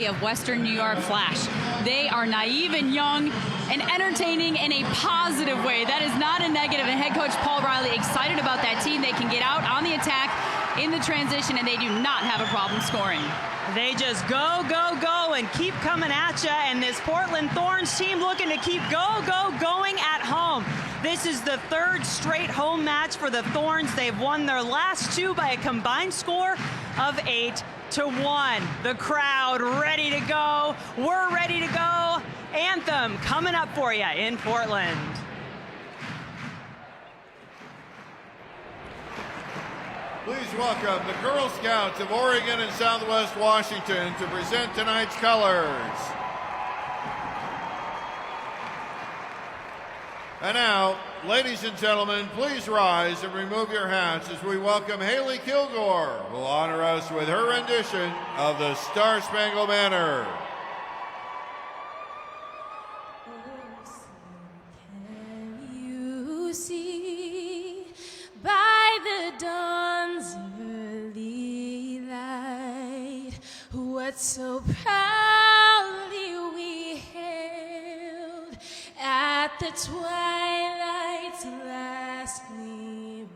Of Western New York Flash. They are naive and young and entertaining in a positive way. That is not a negative. And head coach Paul Riley excited about that team. They can get out on the attack in the transition, and they do not have a problem scoring. They just go, go, go, and keep coming at you. And this Portland Thorns team looking to keep going at home. This is the third straight home match for the Thorns. They've won their last two by a combined score of 8-1. The crowd ready to go. We're ready to go. Anthem coming up for you in Portland. Please welcome the Girl Scouts of Oregon and Southwest Washington to present tonight's colors. And now, ladies and gentlemen, please rise and remove your hats as we welcome Haley Kilgore, who will honor us with her rendition of the Star-Spangled Banner. Can you see by the dawn's early light what so proudly we hailed at the twilight's last gleaming,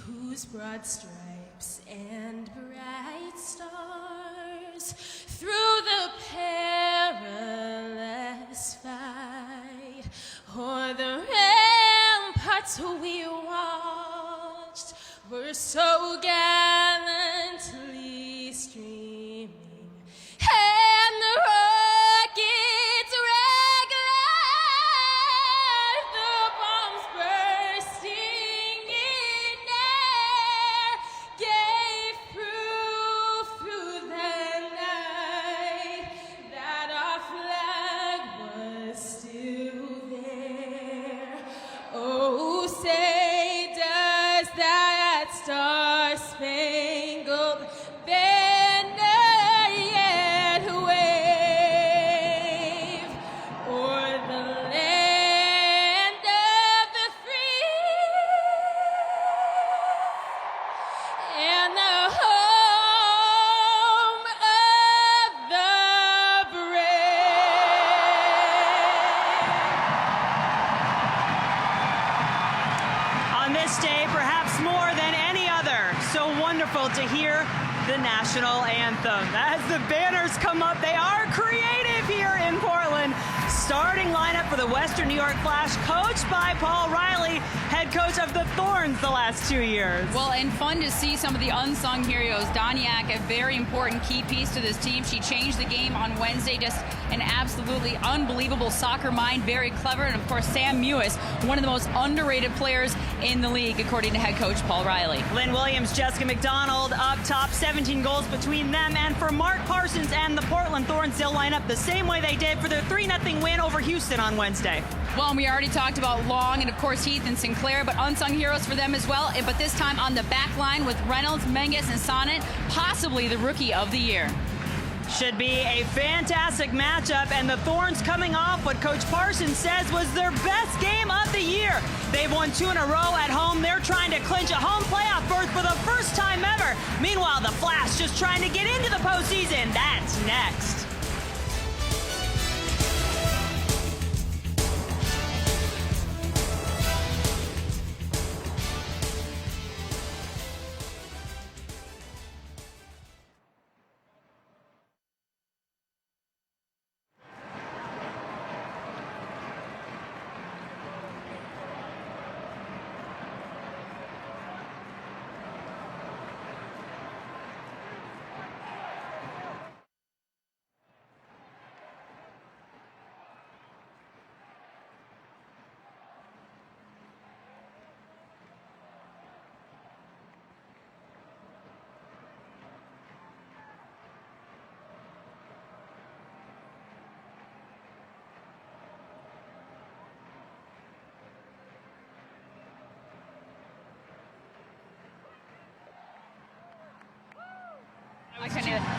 whose broad stripes and bright stars through the perilous fight o'er the ramparts we watched were so gallantly streaming, and the rockets red glare, the bombs bursting in air, gave proof through the night that our flag was still there. Oh, say does that star-spangled banner yet wave o'er the land of the free and the home of the brave? On this day, perhaps more than any other, so wonderful to hear the national anthem. As the banners come up, they are creative here in Portland. Starting lineup for the Western New York Flash, coached by Paul Riley, head coach of the Thorns the last 2 years. Well, and fun to see some of the unsung heroes. Doniak, a very important key piece to this team. She changed the game on Wednesday. Just an absolutely unbelievable soccer mind, very clever. And of course, Sam Mewis, one of the most underrated players in the league, according to head coach Paul Riley. Lynne Williams, Jessica McDonald up top, 17 goals between them. And for Mark Parsons and the Portland Thorns, they'll line up the same way they did for their 3-0 win over Houston on Wednesday. Well, and we already talked about Long and, of course, Heath and Sinclair, but unsung heroes for them as well. But this time on the back line with Reynolds, Menges, and Sonnet, possibly the Rookie of the Year. Should be a fantastic matchup, and the Thorns coming off what Coach Parsons says was their best game of the year. They've won 2 in a row at home. They're trying to clinch a home playoff berth for the first time ever. Meanwhile, the Flash just trying to get into the postseason. That's next.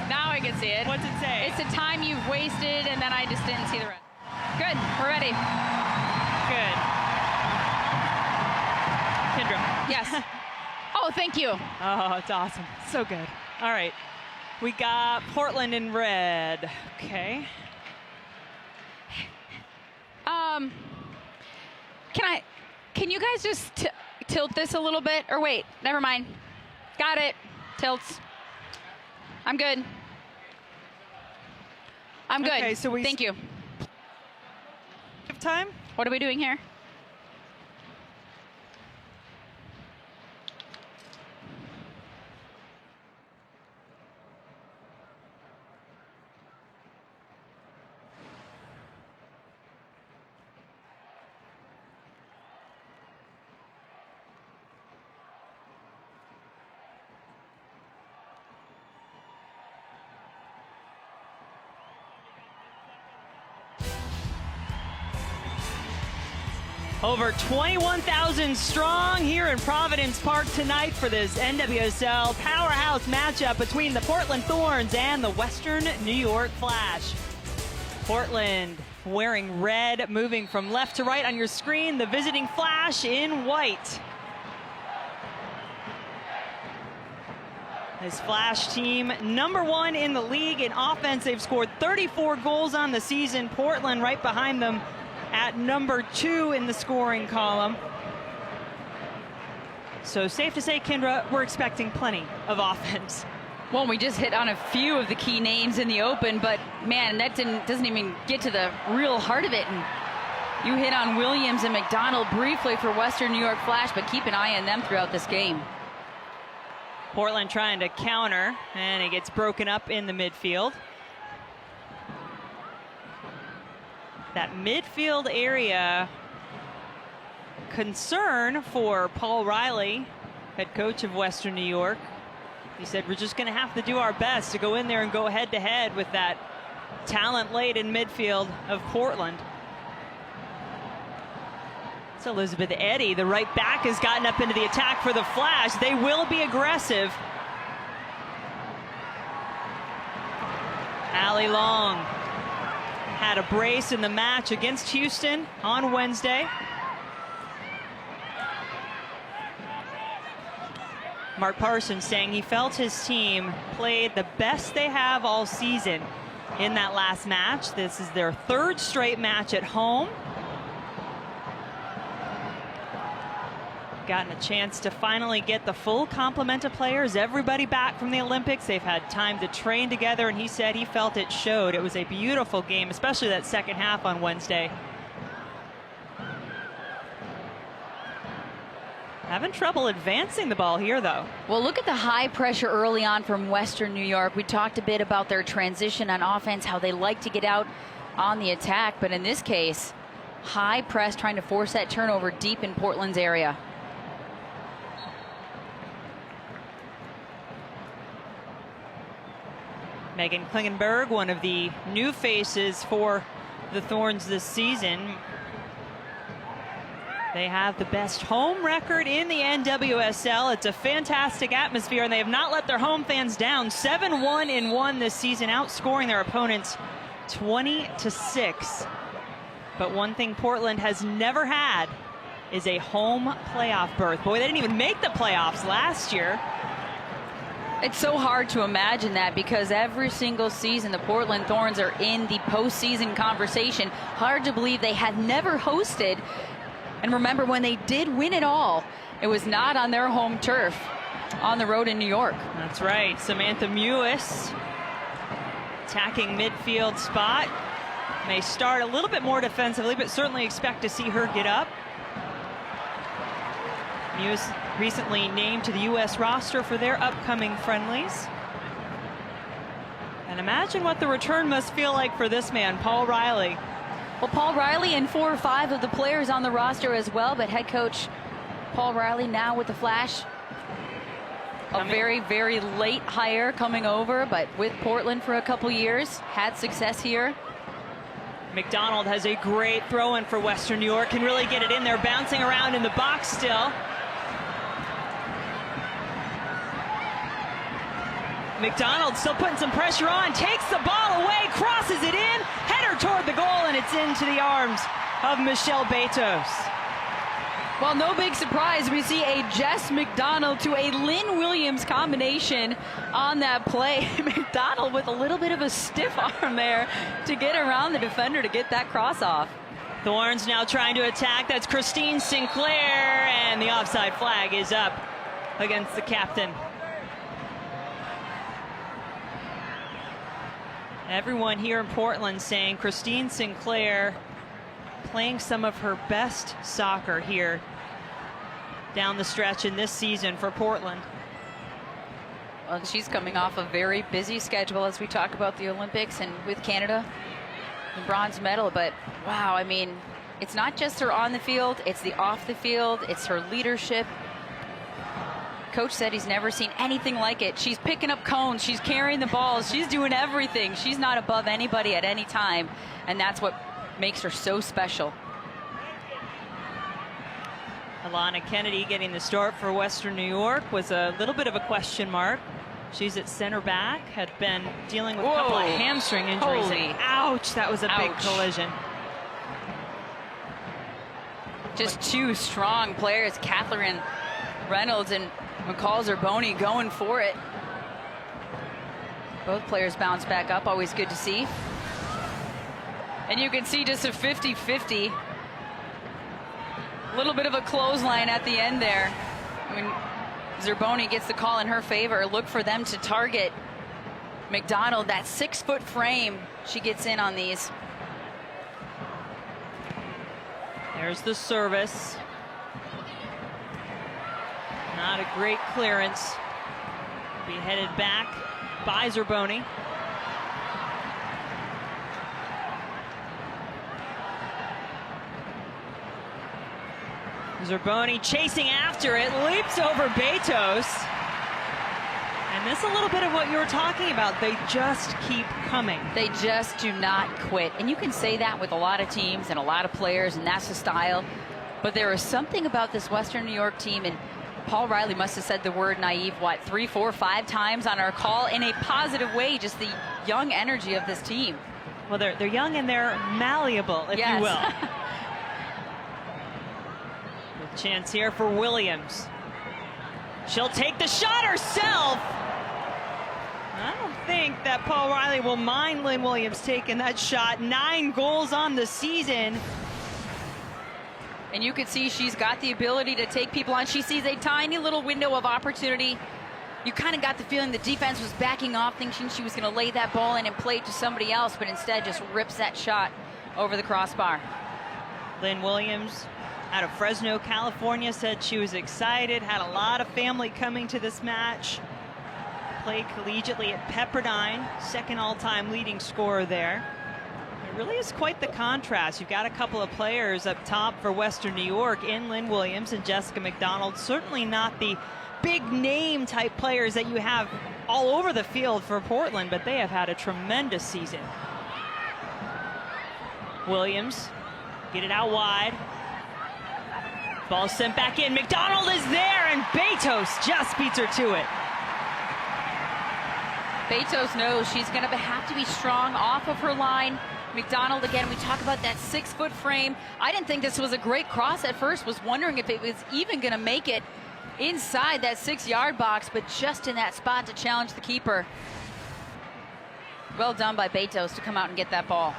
Now I can see it. What's it say? It's the time you've wasted, and then I just didn't see the rest. Good, we're ready. Good. Kendra. Yes. Oh, thank you. Oh, it's awesome. So good. All right. We got Portland in red. Okay. Can you guys just tilt this a little bit? Or wait, never mind. Got it. Tilts. I'm good. I'm good. Okay, so Thank you. Time? What are we doing here? Over 21,000 strong here in Providence Park tonight for this NWSL powerhouse matchup between the Portland Thorns and the Western New York Flash. Portland wearing red, moving from left to right on your screen. The visiting Flash in white. This Flash team, #1 in the league in offense. They've scored 34 goals on the season. Portland right behind them at #2 in the scoring column. So safe to say, Kendra, we're expecting plenty of offense. Well, we just hit on a few of the key names in the open, but man, that doesn't even get to the real heart of it. And you hit on Williams and McDonald briefly for Western New York Flash, but keep an eye on them throughout this game. Portland trying to counter, and it gets broken up in the midfield. That midfield area, concern for Paul Riley, head coach of Western New York. He said, we're just going to have to do our best to go in there and go head to head with that talent late in midfield of Portland. It's Elizabeth Eddy, the right back, has gotten up into the attack for the Flash. They will be aggressive. Allie Long had a brace in the match against Houston on Wednesday. Mark Parsons saying he felt his team played the best they have all season in that last match. This is their 3rd straight match at home. Gotten a chance to finally get the full complement of players, everybody back from the Olympics. They've had time to train together, and he said he felt it showed. It was a beautiful game, especially that second half on Wednesday. Having trouble advancing the ball here, though. Well, look at the high pressure early on from Western New York. We talked a bit about their transition on offense, how they like to get out on the attack, but in this case, high press, trying to force that turnover deep in Portland's area. Megan Klingenberg, one of the new faces for the Thorns this season. They have the best home record in the NWSL. It's a fantastic atmosphere, and they have not let their home fans down. 7-1-1 this season, outscoring their opponents 20-6. But one thing Portland has never had is a home playoff berth. Boy, they didn't even make the playoffs last year. It's so hard to imagine that, because every single season the Portland Thorns are in the postseason conversation. Hard to believe they had never hosted. And remember, when they did win it all, it was not on their home turf, on the road in New York. That's right. Samantha Mewis attacking midfield spot. May start a little bit more defensively, but certainly expect to see her get up. Mewis recently named to the U.S. roster for their upcoming friendlies. And imagine what the return must feel like for this man, Paul Riley. Well, Paul Riley and 4 or 5 of the players on the roster as well, but head coach Paul Riley now with the Flash. A very, very late hire coming over, but with Portland for a couple years, had success here. McDonald has a great throw-in for Western New York, can really get it in there, bouncing around in the box still. McDonald still putting some pressure on, takes the ball away, crosses it in, header toward the goal, and it's into the arms of Michelle Betos. Well, no big surprise. We see a Jess McDonald to a Lynne Williams combination on that play. McDonald with a little bit of a stiff arm there to get around the defender to get that cross off. Thorns now trying to attack. That's Christine Sinclair, and the offside flag is up against the captain. Everyone here in Portland saying Christine Sinclair playing some of her best soccer here down the stretch in this season for Portland. Well, she's coming off a very busy schedule as we talk about the Olympics and with Canada, the bronze medal. But wow, I mean, it's not just her on the field, it's the off the field, it's her leadership. Coach said he's never seen anything like it. She's picking up cones, she's carrying the balls, she's doing everything. She's not above anybody at any time, and that's what makes her so special. Alana Kennedy getting the start for Western New York was a little bit of a question mark. She's at center back, had been dealing with a couple of hamstring injuries. Holy. Ouch, that was a big collision. Just two strong players, Catherine Reynolds and Nicole Zerboni, going for it. Both players bounce back up, always good to see. And you can see just a 50-50. A little bit of a clothesline at the end there. I mean, Zerboni gets the call in her favor. Look for them to target McDonald, that 6-foot frame. She gets in on these. There's the service. Not a great clearance. Be headed back by Zerboni. Zerboni chasing after it, leaps over Betos. And this is a little bit of what you were talking about. They just keep coming. They just do not quit. And you can say that with a lot of teams and a lot of players, and that's the style. But there is something about this Western New York team, and Paul Riley must have said the word naive, what, 3, 4, 5 times on our call in a positive way, just the young energy of this team. Well, they're young and they're malleable, if you will. Chance here for Williams. She'll take the shot herself. I don't think that Paul Riley will mind Lynne Williams taking that shot. 9 goals on the season. And you can see she's got the ability to take people on. She sees a tiny little window of opportunity. You kind of got the feeling the defense was backing off, thinking she was going to lay that ball in and play it to somebody else, but instead just rips that shot over the crossbar. Lynne Williams out of Fresno, California, said she was excited, had a lot of family coming to this match. Played collegiately at Pepperdine, second all-time leading scorer there. It really is quite the contrast. You've got a couple of players up top for Western New York in Lynne Williams and Jessica McDonald. Certainly not the big name type players that you have all over the field for Portland, but they have had a tremendous season. Williams, get it out wide. Ball sent back in. McDonald is there, and Betos just beats her to it. Betos knows she's going to have to be strong off of her line. McDonald, again, we talk about that 6-foot frame. I didn't think this was a great cross at first. Was wondering if it was even going to make it inside that 6-yard box, but just in that spot to challenge the keeper. Well done by Betos to come out and get that ball.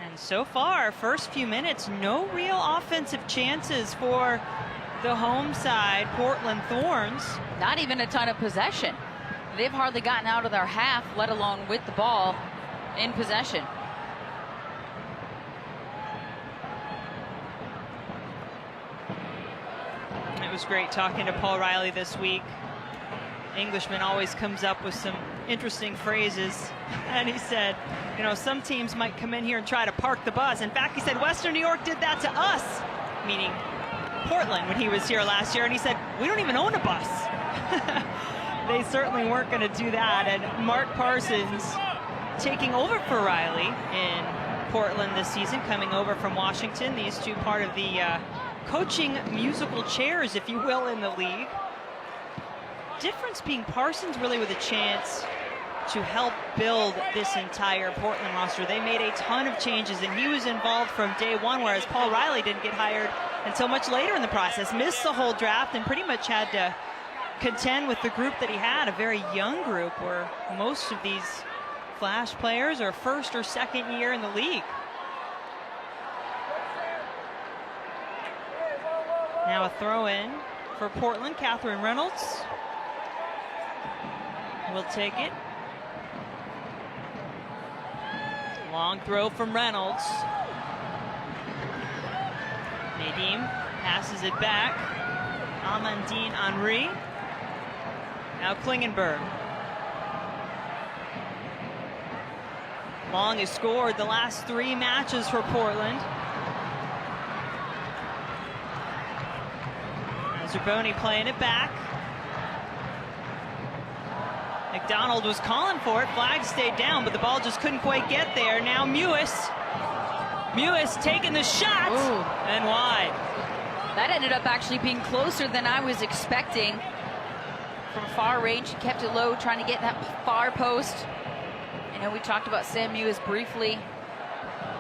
And so far, first few minutes, no real offensive chances for the home side, Portland Thorns. Not even a ton of possession. They've hardly gotten out of their half, let alone with the ball in possession. It was great talking to Paul Riley this week. Englishman always comes up with some interesting phrases, and he said, you know, some teams might come in here and try to park the bus. In fact, he said Western New York did that to us, meaning Portland, when he was here last year, and he said, we don't even own a bus. They certainly weren't going to do that. And Mark Parsons taking over for Riley in Portland this season, coming over from Washington. These two part of the coaching musical chairs, if you will, in the league. Difference being Parsons really with a chance to help build this entire Portland roster. They made a ton of changes, and he was involved from day one, whereas Paul Riley didn't get hired until much later in the process. Missed the whole draft and pretty much had to contend with the group that he had, a very young group where most of these Flash players are first or second year in the league. Now a throw in for Portland. Catherine Reynolds will take it. Long throw from Reynolds. Nadim passes it back. Amandine Henry. Now Klingenberg. Long has scored the last 3 matches for Portland. Zerboni playing it back. McDonald was calling for it. Flag stayed down, but the ball just couldn't quite get there. Now Mewis. Mewis taking the shot. Ooh. And wide. That ended up actually being closer than I was expecting. From far range, she kept it low, trying to get that far post. I know we talked about Sam Mewis briefly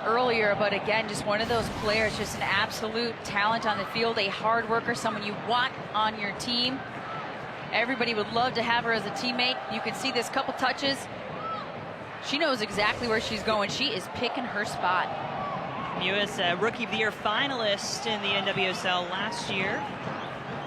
earlier, but again, just one of those players, just an absolute talent on the field, a hard worker, someone you want on your team. Everybody would love to have her as a teammate. You can see this couple touches. She knows exactly where she's going. She is picking her spot. Mewis, a Rookie of the Year finalist in the NWSL last year.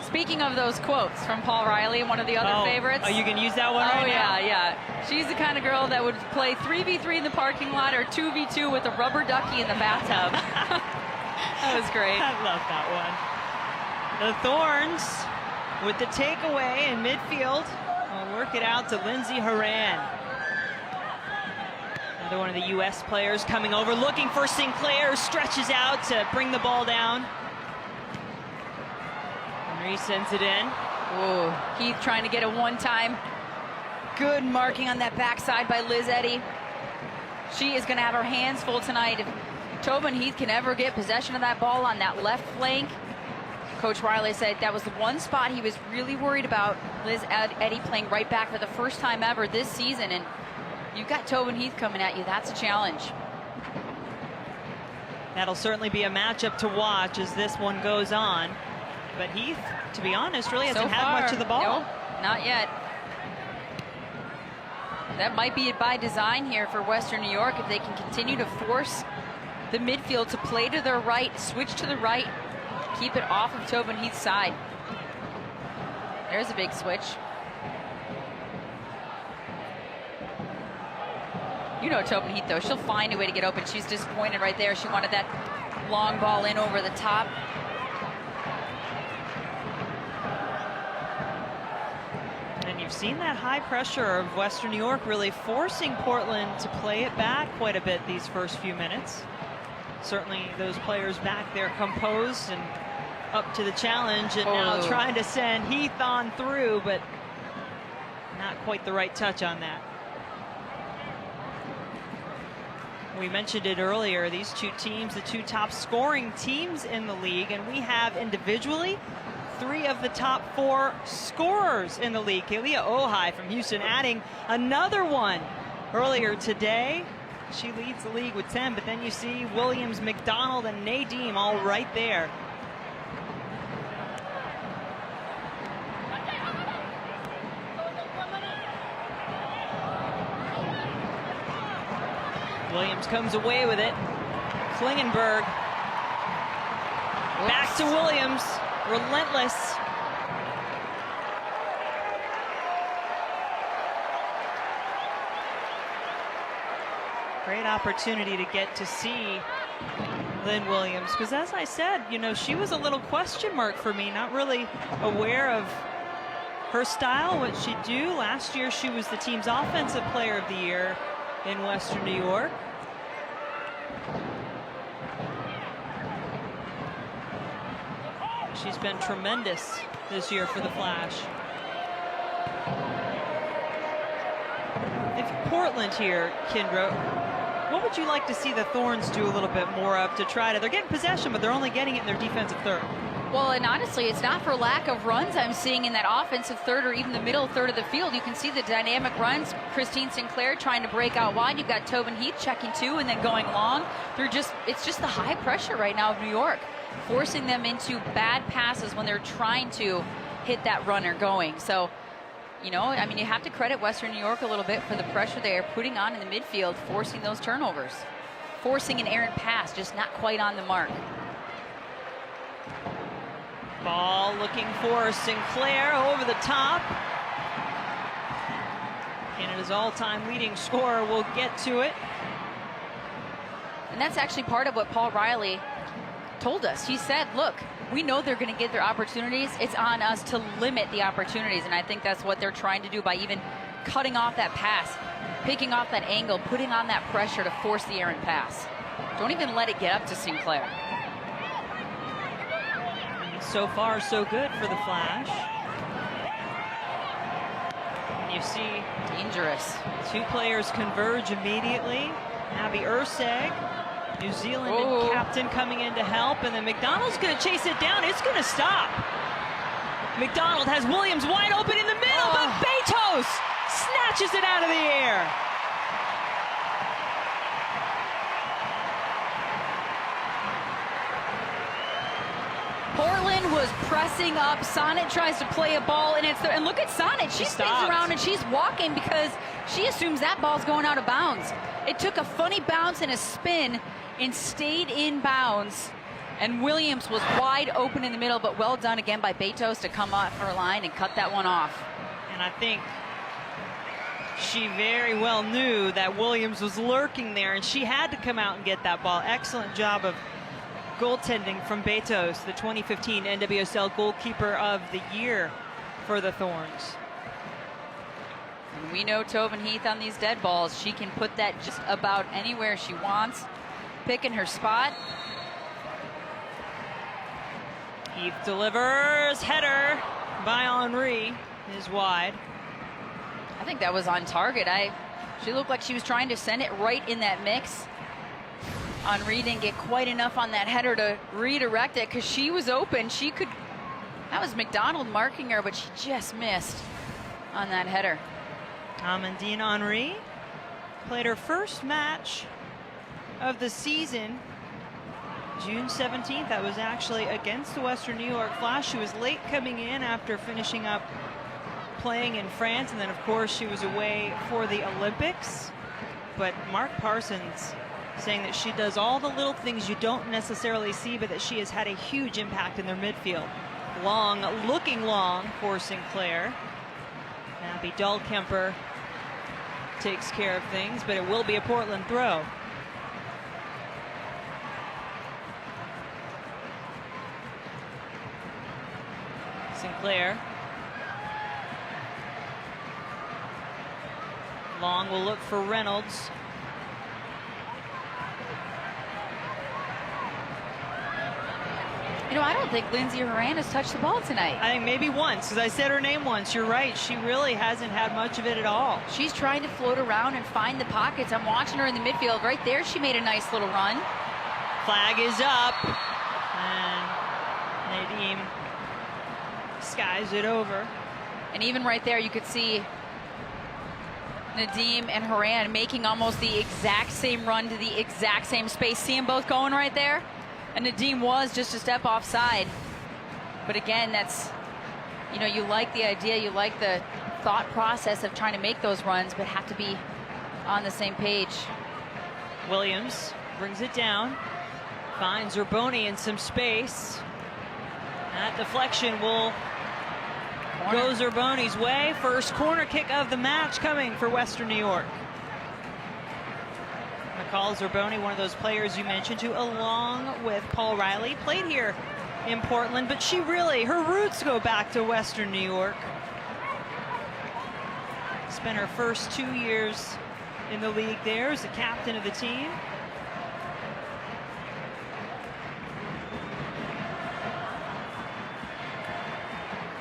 Speaking of those quotes from Paul Riley, one of the other favorites. Oh, you can use that one right now? Yeah. She's the kind of girl that would play 3v3 in the parking lot or 2v2 with a rubber ducky in the bathtub. That was great. I love that one. The Thorns with the takeaway in midfield. Will work it out to Lindsay Horan. Another one of the U.S. players coming over, looking for Sinclair. Stretches out to bring the ball down. Henry sends it in. Ooh, Heath trying to get a one-time. Good marking on that backside by Liz Eddy. She is going to have her hands full tonight. If Tobin Heath can ever get possession of that ball on that left flank, Coach Riley said that was the one spot he was really worried about. Liz Eddy playing right back for the first time ever this season, and you've got Tobin Heath coming at you. That's a challenge. That'll certainly be a matchup to watch as this one goes on. But Heath, to be honest, really hasn't had much of the ball. Nope, not yet. That might be by design here for Western New York if they can continue to force the midfield to play to their right, switch to the right, keep it off of Tobin Heath's side. There's a big switch. You know Tobin Heath, though. She'll find a way to get open. She's disappointed right there. She wanted that long ball in over the top. And you've seen that high pressure of Western New York really forcing Portland to play it back quite a bit these first few minutes. Certainly those players back there composed and up to the challenge, and now trying to send Heath on through, but not quite the right touch on that. We mentioned it earlier, these two teams, the two top scoring teams in the league, and we have individually 3 of the top 4 scorers in the league. Kalia Ohai from Houston adding another one earlier today. She leads the league with 10, but then you see Williams, McDonald, and Nadim all right there. Williams comes away with it. Klingenberg. Back to Williams. Relentless. Great opportunity to get to see Lynne Williams, because as I said, you know, she was a little question mark for me, not really aware of her style, what she'd do. Last year she was the team's offensive player of the year in Western New York. She's been tremendous this year for the Flash. If Portland here, Kendra, what would you like to see the Thorns do a little bit more of to try to, they're getting possession, but they're only getting it in their defensive third? Well, and honestly, it's not for lack of runs I'm seeing in that offensive third or even the middle third of the field. You can see the dynamic runs. Christine Sinclair trying to break out wide. You've got Tobin Heath checking two and then going long. It's just the high pressure right now of New York, forcing them into bad passes when they're trying to hit that runner going. So, you know, I mean, you have to credit Western New York a little bit for the pressure they are putting on in the midfield, forcing those turnovers, forcing an errant pass, just not quite on the mark. Ball looking for Sinclair over the top. Canada's all-time leading scorer will get to it. And that's actually part of what Paul Riley told us. He said, look, we know they're going to get their opportunities. It's on us to limit the opportunities. And I think that's what they're trying to do by even cutting off that pass, picking off that angle, putting on that pressure to force the errant pass. Don't even let it get up to Sinclair. So far, so good for the Flash. And you see dangerous. Two players converge immediately. Abby Urseg, New Zealand captain, coming in to help, and then McDonald's going to chase it down. It's going to stop. McDonald has Williams wide open in the middle, but Betos snatches it out of the air. Portland was pressing up. Sonnet tries to play a ball, and it's there. And look at Sonnet. She spins around and she's walking because she assumes that ball's going out of bounds. It took a funny bounce and a spin and stayed in bounds. And Williams was wide open in the middle, but well done again by Betos to come off her line and cut that one off. And I think she very well knew that Williams was lurking there, and she had to come out and get that ball. Excellent job of goaltending from Betos, the 2015 NWSL Goalkeeper of the Year for the Thorns. And we know Tobin Heath on these dead balls. She can put that just about anywhere she wants, picking her spot. Heath delivers, header by Henry is wide. I think that was on target. She looked like she was trying to send it right in that mix. Henry didn't get quite enough on that header to redirect it because she was open. That was McDonald marking her, but she just missed on that header. Amandine Henry played her first match of the season June 17th. That was actually against the Western New York Flash. She was late coming in after finishing up playing in France, and then of course she was away for the Olympics. But Mark Parsons saying that she does all the little things you don't necessarily see, but that she has had a huge impact in their midfield. Long, looking long for Sinclair. Abby Dahlkemper takes care of things, but it will be a Portland throw. Sinclair. Long will look for Reynolds. You know, I don't think Lindsay Horan has touched the ball tonight. I think maybe once, because I said her name once. You're right. She really hasn't had much of it at all. She's trying to float around and find the pockets. I'm watching her in the midfield. Right there, she made a nice little run. Flag is up. And Nadim skies it over. And even right there, you could see Nadim and Horan making almost the exact same run to the exact same space. See them both going right there? And Nadim was just a step offside. But again, that's, you know, you like the idea, you like the thought process of trying to make those runs, but have to be on the same page. Williams brings it down, finds Zerboni in some space. That deflection will go Zerboni's way. First corner kick of the match coming for Western New York. Nicole Zerboni, one of those players you mentioned, who along with Paul Riley played here in Portland, but she really, her roots go back to Western New York. Spent her first 2 years in the league there as the captain of the team.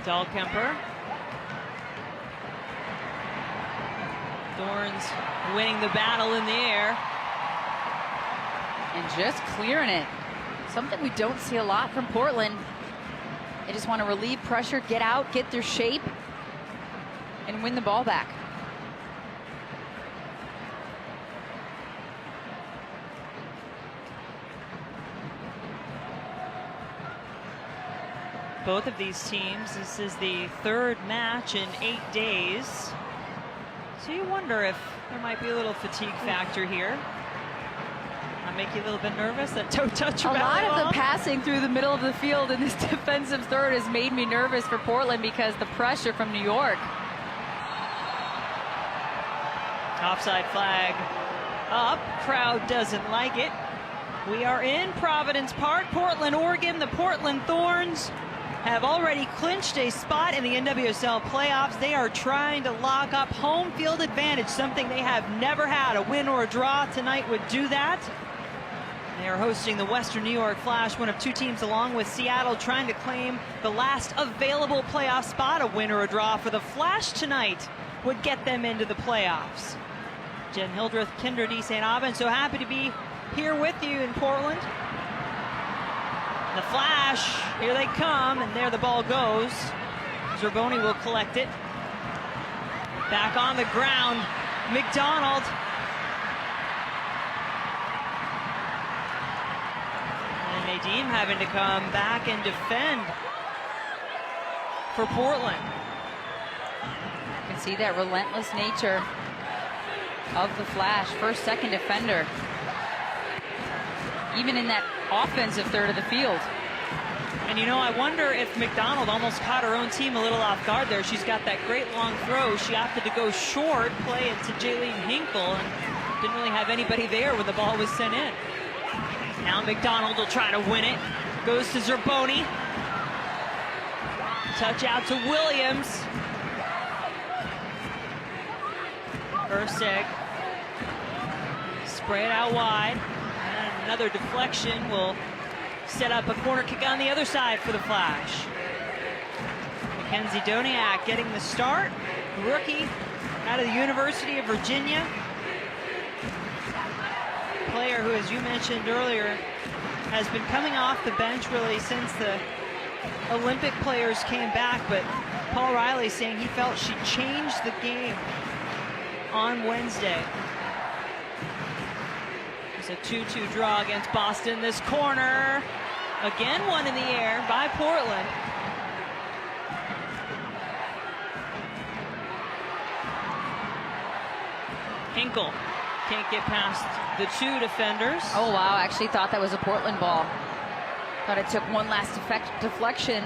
Dahlkemper. Thorns winning the battle in the air. And just clearing it. Something we don't see a lot from Portland. They just want to relieve pressure, get out, get their shape, and win the ball back. Both of these teams, this is the third match in 8 days. So you wonder if there might be a little fatigue factor here. That make you a little bit nervous, that toe touch? A lot of the passing through the middle of the field in this defensive third has made me nervous for Portland because the pressure from New York. Offside flag up, crowd doesn't like it. We are in Providence Park, Portland, Oregon. The Portland Thorns have already clinched a spot in the NWSL playoffs. They are trying to lock up home field advantage, something they have never had. A win or a draw tonight would do that. They are hosting the Western New York Flash, one of two teams along with Seattle trying to claim the last available playoff spot. A win or a draw for the Flash tonight would get them into the playoffs. Jen Hildreth, Kinder D. St. Aubin, so happy to be here with you in Portland. The Flash, here they come, and there the ball goes. Zerboni will collect it. Back on the ground, McDonald. And Nadeem having to come back and defend for Portland. You can see that relentless nature of the Flash. First, second defender. Even in that offensive third of the field. And you know, I wonder if McDonald almost caught her own team a little off guard there. She's got that great long throw. She opted to go short, play it to Jaylene Hinkle, and didn't really have anybody there when the ball was sent in. Now McDonald will try to win it. Goes to Zerboni. Touch out to Williams. Urseg. Spray it out wide. And another deflection will set up a corner kick on the other side for the Flash. Mackenzie Doniak getting the start. Rookie out of the University of Virginia. Player who, as you mentioned earlier, has been coming off the bench really since the Olympic players came back, but Paul Riley saying he felt she changed the game on Wednesday. It's a 2-2 draw against Boston. This corner, again one in the air by Portland. Hinkle can't get past the two defenders. Oh wow, actually thought that was a Portland ball. Thought it took one last deflection.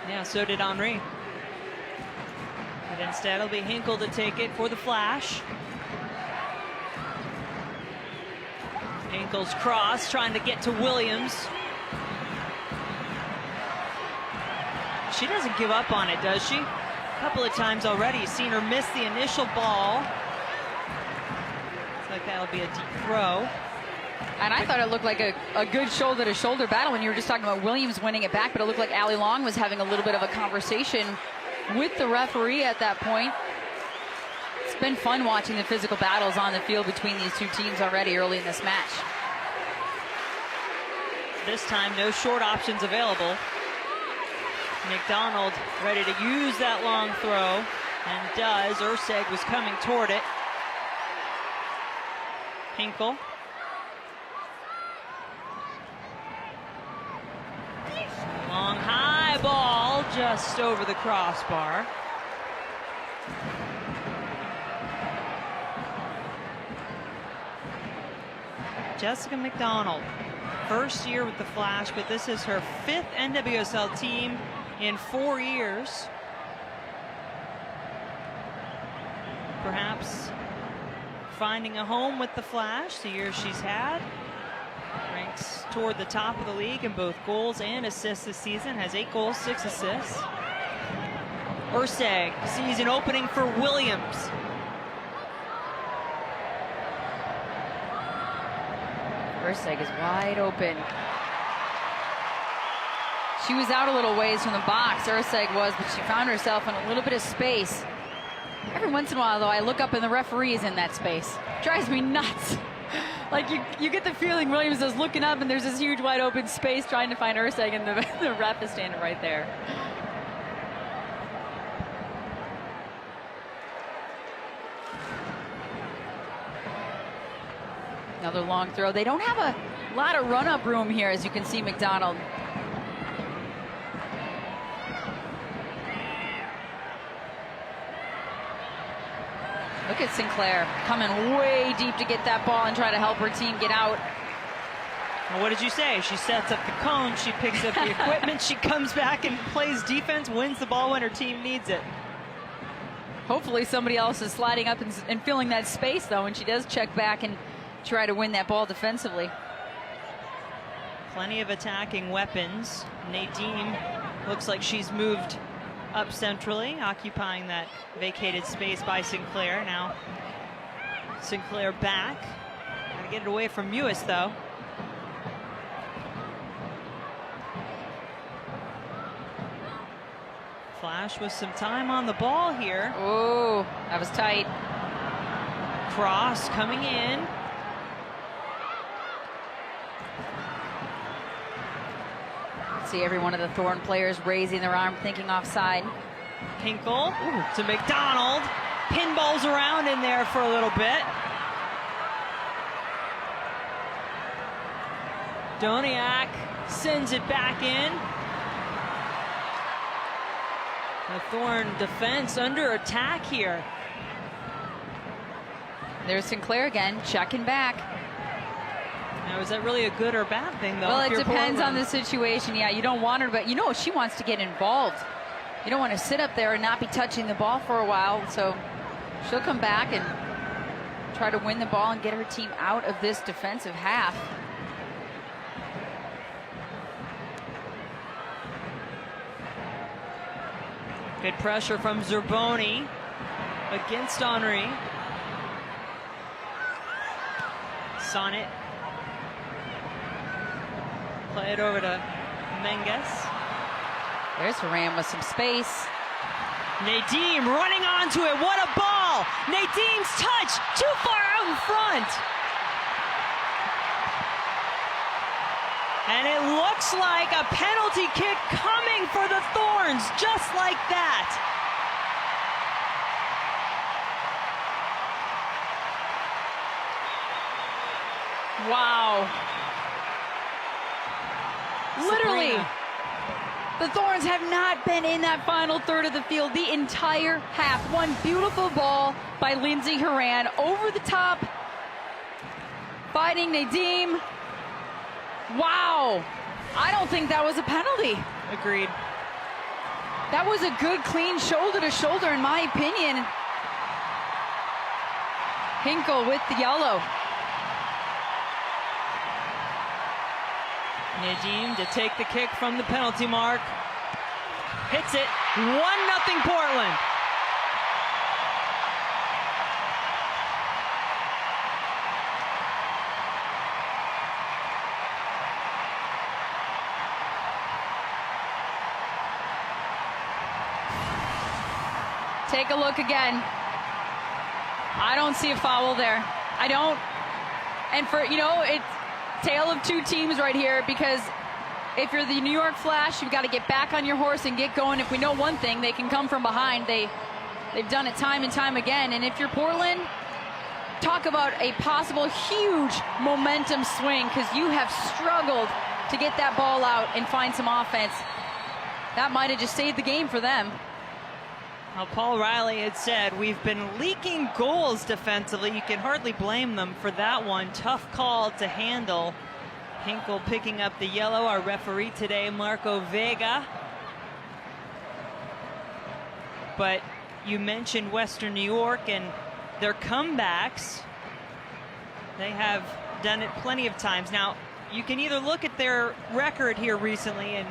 Yeah, so did Henry. But instead it'll be Hinkle to take it for the Flash. Hinkle's cross, trying to get to Williams. She doesn't give up on it, does she? A couple of times already. You've seen her miss the initial ball. Looks like that'll be a deep throw. And I thought it looked like a good shoulder-to-shoulder battle when you were just talking about Williams winning it back, but it looked like Allie Long was having a little bit of a conversation with the referee at that point. It's been fun watching the physical battles on the field between these two teams already early in this match. This time, no short options available. McDonald ready to use that long throw, and does. Urseg was coming toward it. Hinkle. Long high ball just over the crossbar. Jessica McDonald, first year with the Flash, but this is her 5th NWSL team in 4 years. Perhaps finding a home with the Flash, the year she's had. Ranks toward the top of the league in both goals and assists this season. Has 8 goals, 6 assists. Urseg sees an opening for Williams. Urseg is wide open. She was out a little ways from the box, Urseg was, but she found herself in a little bit of space. Every once in a while, though, I look up and the referee is in that space. Drives me nuts. Like you get the feeling Williams is looking up and there's this huge wide open space trying to find Urseg, and the ref is standing right there. Another long throw. They don't have a lot of run-up room here, as you can see, McDonald. Look at Sinclair coming way deep to get that ball and try to help her team get out. Well, what did you say? She sets up the cone, she picks up the equipment, she comes back and plays defense, wins the ball when her team needs it. Hopefully somebody else is sliding up and filling that space, though, and she does check back and try to win that ball defensively. Plenty of attacking weapons. Nadine looks like she's moved up centrally, occupying that vacated space by Sinclair. Now Sinclair back. Gotta get it away from Mewis, though. Flash with some time on the ball here. Oh, that was tight. Cross coming in. See every one of the Thorn players raising their arm, thinking offside. Hinkle to McDonald. Pinballs around in there for a little bit. Doniak sends it back in. The Thorn defense under attack here. There's Sinclair again, checking back. Now, is that really a good or bad thing, though? Well, it depends on the situation. Yeah, you don't want her, but you know she wants to get involved. You don't want to sit up there and not be touching the ball for a while. So she'll come back and try to win the ball and get her team out of this defensive half. Good pressure from Zerboni against Henry. Sonnet. Play it over to Menges. There's Haram with some space. Nadim running onto it. What a ball! Nadim's touch too far out in front. And it looks like a penalty kick coming for the Thorns, just like that. Wow. Literally, the Thorns have not been in that final third of the field the entire half. One beautiful ball by Lindsay Horan over the top, fighting Nadim. Wow. I don't think that was a penalty. Agreed. That was a good, clean shoulder to shoulder, in my opinion. Hinkle with the yellow. Nadim to take the kick from the penalty mark. Hits it. 1-0 Portland. Take a look again. I don't see a foul there. I don't. And for, you know, it's tale of two teams right here, because if you're the New York Flash, you've got to get back on your horse and get going. If we know one thing, they can come from behind. They've done it time and time again. And if you're Portland, talk about a possible huge momentum swing, because you have struggled to get that ball out and find some offense. That might have just saved the game for them. Well, Paul Riley had said, we've been leaking goals defensively. You can hardly blame them for that one. Tough call to handle. Hinkle picking up the yellow. Our referee today, Marco Vega. But you mentioned Western New York and their comebacks. They have done it plenty of times. Now, you can either look at their record here recently and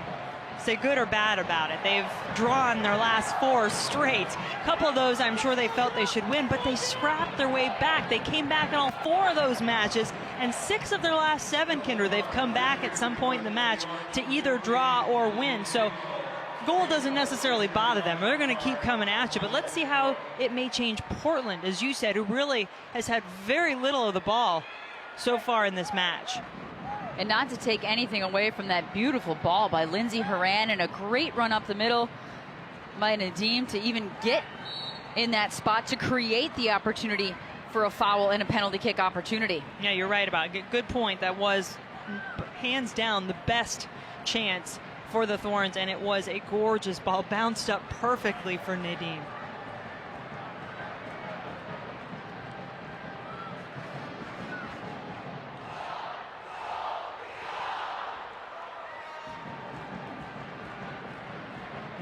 say good or bad about it. They've drawn their last 4 straight. A couple of those I'm sure they felt they should win, but they scrapped their way back. They came back in all 4 of those matches, and 6 of their last 7, Kinder, they've come back at some point in the match to either draw or win. So goal doesn't necessarily bother them. They're going to keep coming at you, but let's see how it may change Portland, as you said, who really has had very little of the ball so far in this match. And not to take anything away from that beautiful ball by Lindsey Horan, and a great run up the middle by Nadim to even get in that spot to create the opportunity for a foul and a penalty kick opportunity. Yeah, you're right about it. Good point. That was hands down the best chance for the Thorns, and it was a gorgeous ball, bounced up perfectly for Nadim.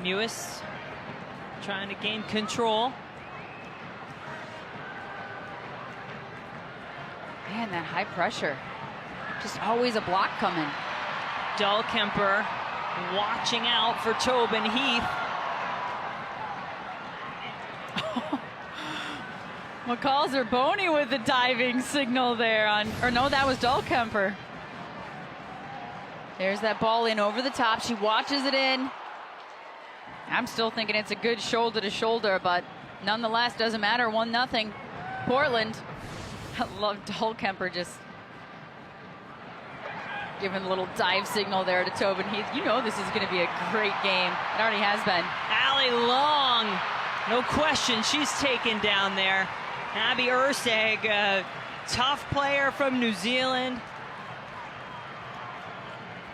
Mewis trying to gain control. Man, that high pressure. Just always a block coming. Dahlkemper watching out for Tobin Heath. Nicole Zerboni with the diving signal there on, or no, that was Dahlkemper. There's that ball in over the top. She watches it in. I'm still thinking it's a good shoulder to shoulder, but nonetheless, doesn't matter. 1-0. Portland. I love Dahlkemper just giving a little dive signal there to Tobin Heath. You know this is going to be a great game. It already has been. Allie Long, no question, she's taken down there. Abby Urseg, a tough player from New Zealand.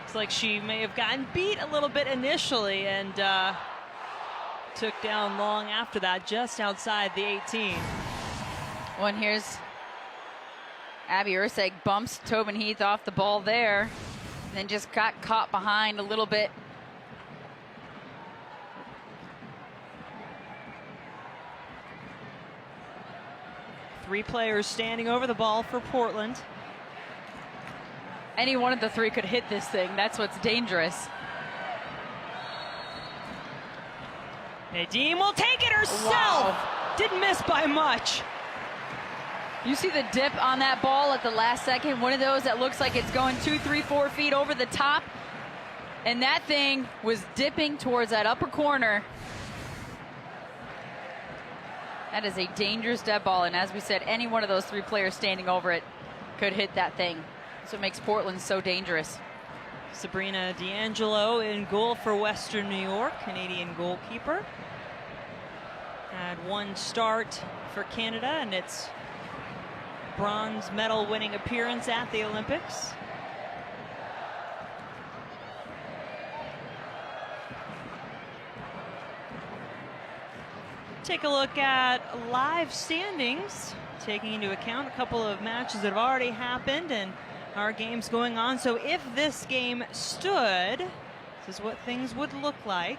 Looks like she may have gotten beat a little bit initially and took down Long after that, just outside the 18. Well, and here's Abby Urseg bumps Tobin Heath off the ball there, and then just got caught behind a little bit. Three players standing over the ball for Portland. Any one of the three could hit this thing. That's what's dangerous. Nadim will take it herself. Wow. Didn't miss by much. You see the dip on that ball at the last second. One of those that looks like it's going 2, 3, 4 feet over the top. And that thing was dipping towards that upper corner. That is a dangerous dead ball. And as we said, any one of those three players standing over it could hit that thing. That's what makes Portland so dangerous. Sabrina D'Angelo in goal for Western New York, Canadian goalkeeper. Had one start for Canada, and it's bronze medal winning appearance at the Olympics. Take a look at live standings, taking into account a couple of matches that have already happened and our games going on. So if this game stood, this is what things would look like.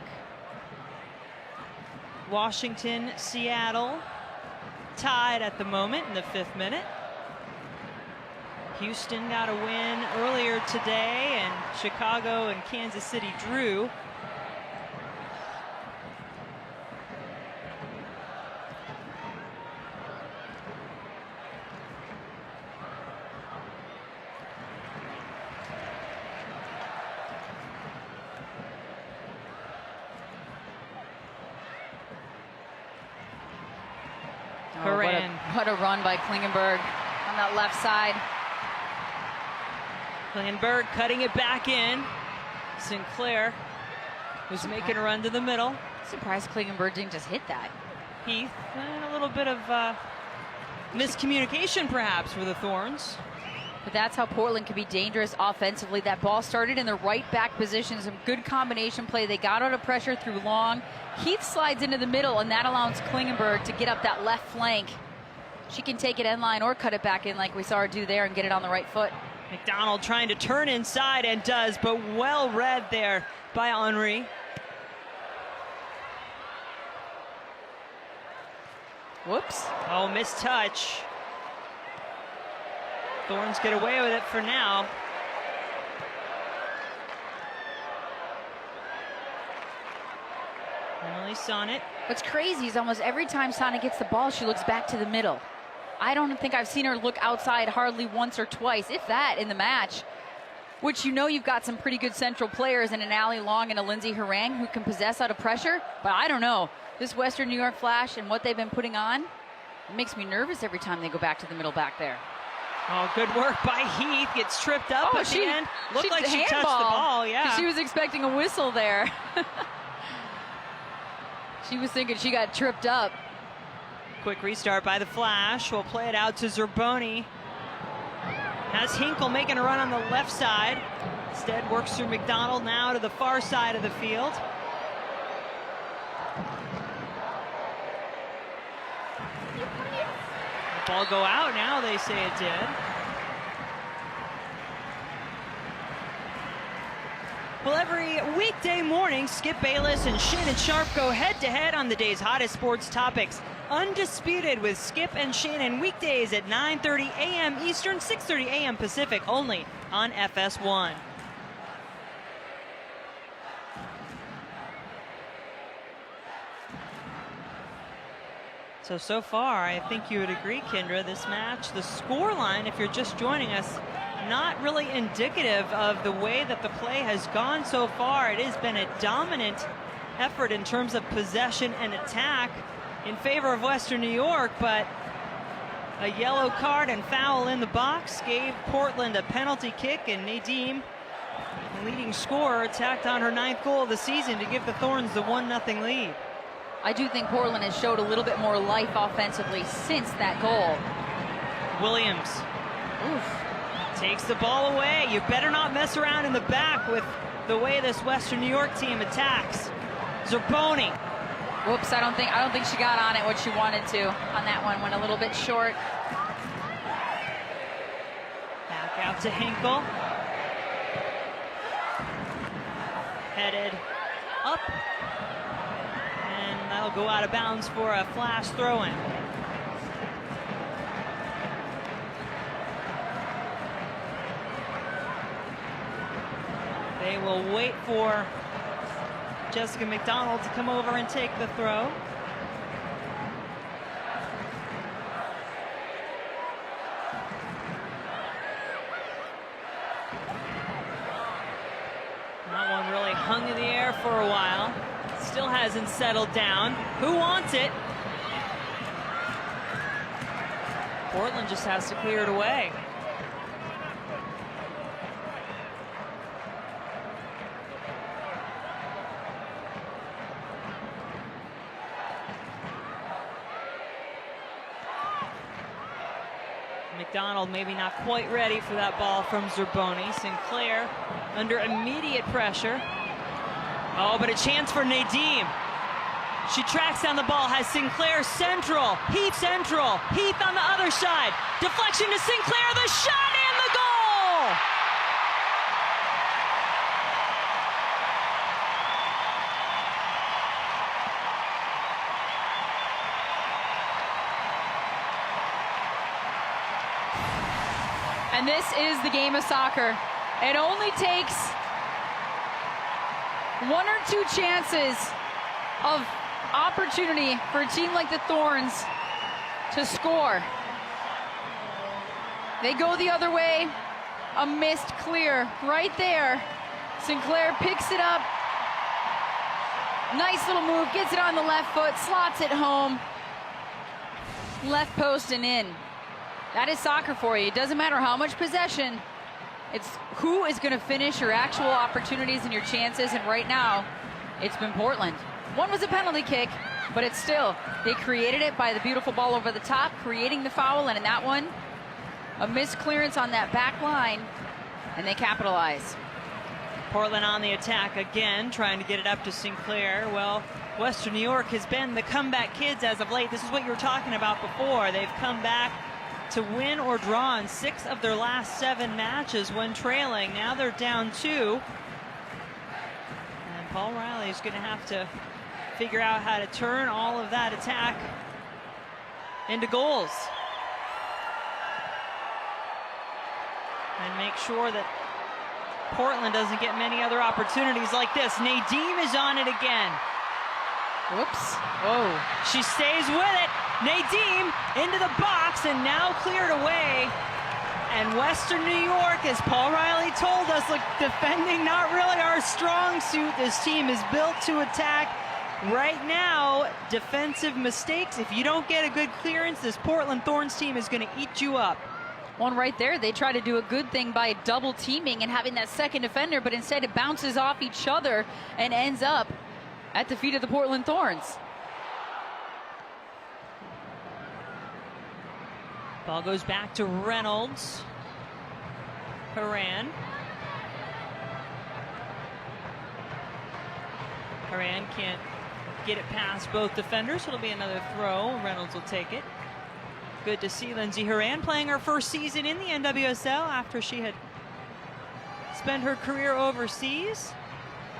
Washington, Seattle tied at the moment in the 5th minute. Houston got a win earlier today, and Chicago and Kansas City drew. What a run by Klingenberg on that left side. Klingenberg cutting it back in. Sinclair was making a run to the middle. Surprised Klingenberg didn't just hit that. Heath, and a little bit of miscommunication perhaps for the Thorns. But that's how Portland can be dangerous offensively. That ball started in the right back position. Some good combination play. They got out of pressure through Long. Heath slides into the middle, and that allows Klingenberg to get up that left flank. She can take it end line or cut it back in like we saw her do there and get it on the right foot. McDonald trying to turn inside and does, but well read there by Henry. Whoops. Oh, missed touch. Thorns get away with it for now. Emily Sonnet. What's crazy is almost every time Sonnet gets the ball, she looks back to the middle. I don't think I've seen her look outside hardly once or twice, if that, in the match. Which you know you've got some pretty good central players in an Allie Long and a Lindsey Horan who can possess out of pressure. But I don't know. This Western New York Flash and what they've been putting on, it makes me nervous every time they go back to the middle back there. Oh, good work by Heath. Gets tripped up at the end. Looked like she touched the handball. ball, yeah. She was expecting a whistle there. She was thinking she got tripped up. Quick restart by the Flash. We'll play it out to Zerboni. Has Hinkle making a run on the left side. Instead works through McDonald now to the far side of the field. The ball go out now, they say it did. Well, every weekday morning, Skip Bayless and Shannon Sharp go head-to-head on the day's hottest sports topics. Undisputed with Skip and Shannon weekdays at 9:30 a.m. Eastern, 6:30 a.m. Pacific, only on FS1. So far, I think you would agree, Kendra, this match, the score line, if you're just joining us, not really indicative of the way that the play has gone so far. It has been a dominant effort in terms of possession and attack in favor of Western New York, but a yellow card and foul in the box gave Portland a penalty kick, and Nadim, the leading scorer, attacked on her 9th goal of the season to give the Thorns the 1-0 lead. I do think Portland has showed a little bit more life offensively since that goal. Williams. Oof. Takes the ball away. You better not mess around in the back with the way this Western New York team attacks. Zerboni. Whoops, I don't think she got on it what she wanted to on that one. Went a little bit short. Back out to Hinkle. Headed up. And that'll go out of bounds for a Flash throw-in. They will wait for Jessica McDonald to come over and take the throw. That one really hung in the air for a while. Still hasn't settled down. Who wants it? Portland just has to clear it away. McDonald maybe not quite ready for that ball from Zerboni. Sinclair under immediate pressure. Oh, but a chance for Nadim. She tracks down the ball, has Sinclair central. Heath central. Heath on the other side. Deflection to Sinclair, the shot and the goal! And this is the game of soccer. It only takes one or two chances of opportunity for a team like the Thorns to score. They go the other way, a missed clear right there. Sinclair picks it up. Nice little move, gets it on the left foot, slots it home. Left post and in. That is soccer for you. It doesn't matter how much possession. It's who is going to finish your actual opportunities and your chances, and right now, it's been Portland. One was a penalty kick, but it's still, they created it by the beautiful ball over the top, creating the foul, and in that one, a missed clearance on that back line, and they capitalize. Portland on the attack again, trying to get it up to Sinclair. Well, Western New York has been the comeback kids as of late. This is what you were talking about before. They've come back to win or draw in 6 of their last 7 matches when trailing. Now they're down 2. And Paul Riley is going to have to figure out how to turn all of that attack into goals. And make sure that Portland doesn't get many other opportunities like this. Nadim is on it again. Whoops. Whoa. She stays with it. Nadim into the box and now cleared away. And Western New York, as Paul Riley told us, look, defending not really our strong suit. This team is built to attack. Right now, defensive mistakes. If you don't get a good clearance, this Portland Thorns team is going to eat you up. One right there, they try to do a good thing by double teaming and having that second defender, but instead it bounces off each other and ends up at the feet of the Portland Thorns. Ball goes back to Reynolds. Horan. Horan can't get it past both defenders. It'll be another throw. Reynolds will take it. Good to see Lindsey Horan playing her first season in the NWSL after she had spent her career overseas.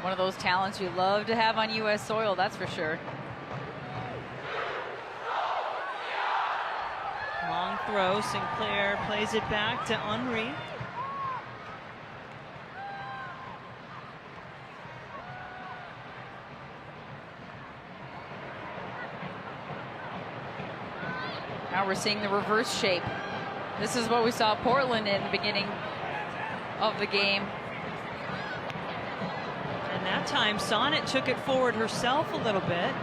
One of those talents you love to have on U.S. soil, that's for sure. Long throw. Sinclair plays it back to Henry. Now we're seeing the reverse shape. This is what we saw Portland in the beginning of the game. And that time Sonnet took it forward herself a little bit.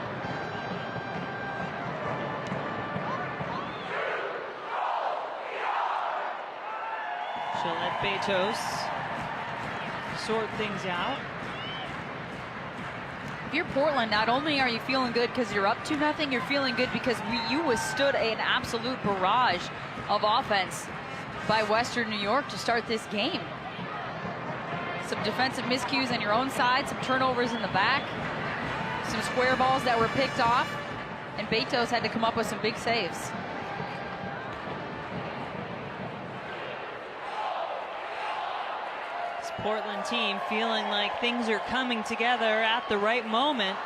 She'll let Betos sort things out. If you're Portland, not only are you feeling good because you're up 2-0, you're feeling good because you withstood an absolute barrage of offense by Western New York to start this game. Some defensive miscues on your own side, some turnovers in the back, some square balls that were picked off, and Betos had to come up with some big saves. Portland team feeling like things are coming together at the right moment.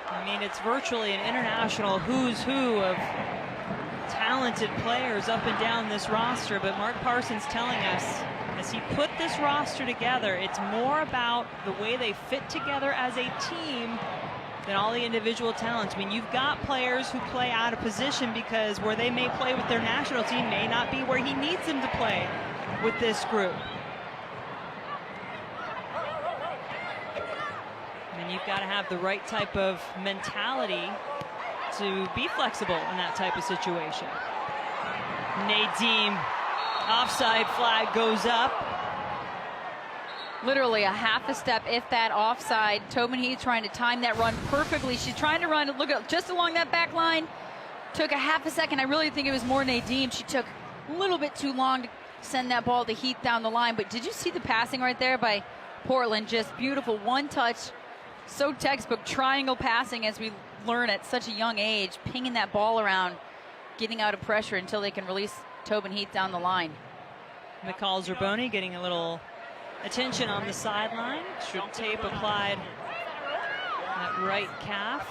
I mean, it's virtually an international who's who of talented players up and down this roster, but Mark Parsons telling us as he put this roster together, it's more about the way they fit together as a team than all the individual talents. I mean, you've got players who play out of position because where they may play with their national team may not be where he needs them to play with this group. And you've got to have the right type of mentality to be flexible in that type of situation. Nadim, offside flag goes up. Literally a half a step, if that, offside. Tobin Heath trying to time that run perfectly. She's trying to run, look at, just along that back line. Took a half a second. I really think it was more Nadim. She took a little bit too long to send that ball to Heath down the line. But did you see the passing right there by Portland? Just beautiful, one touch. So textbook triangle passing, as we learn at such a young age, pinging that ball around, getting out of pressure until they can release Tobin Heath down the line. Nicole Zerboni getting a little attention on the sideline. Should tape applied at right calf.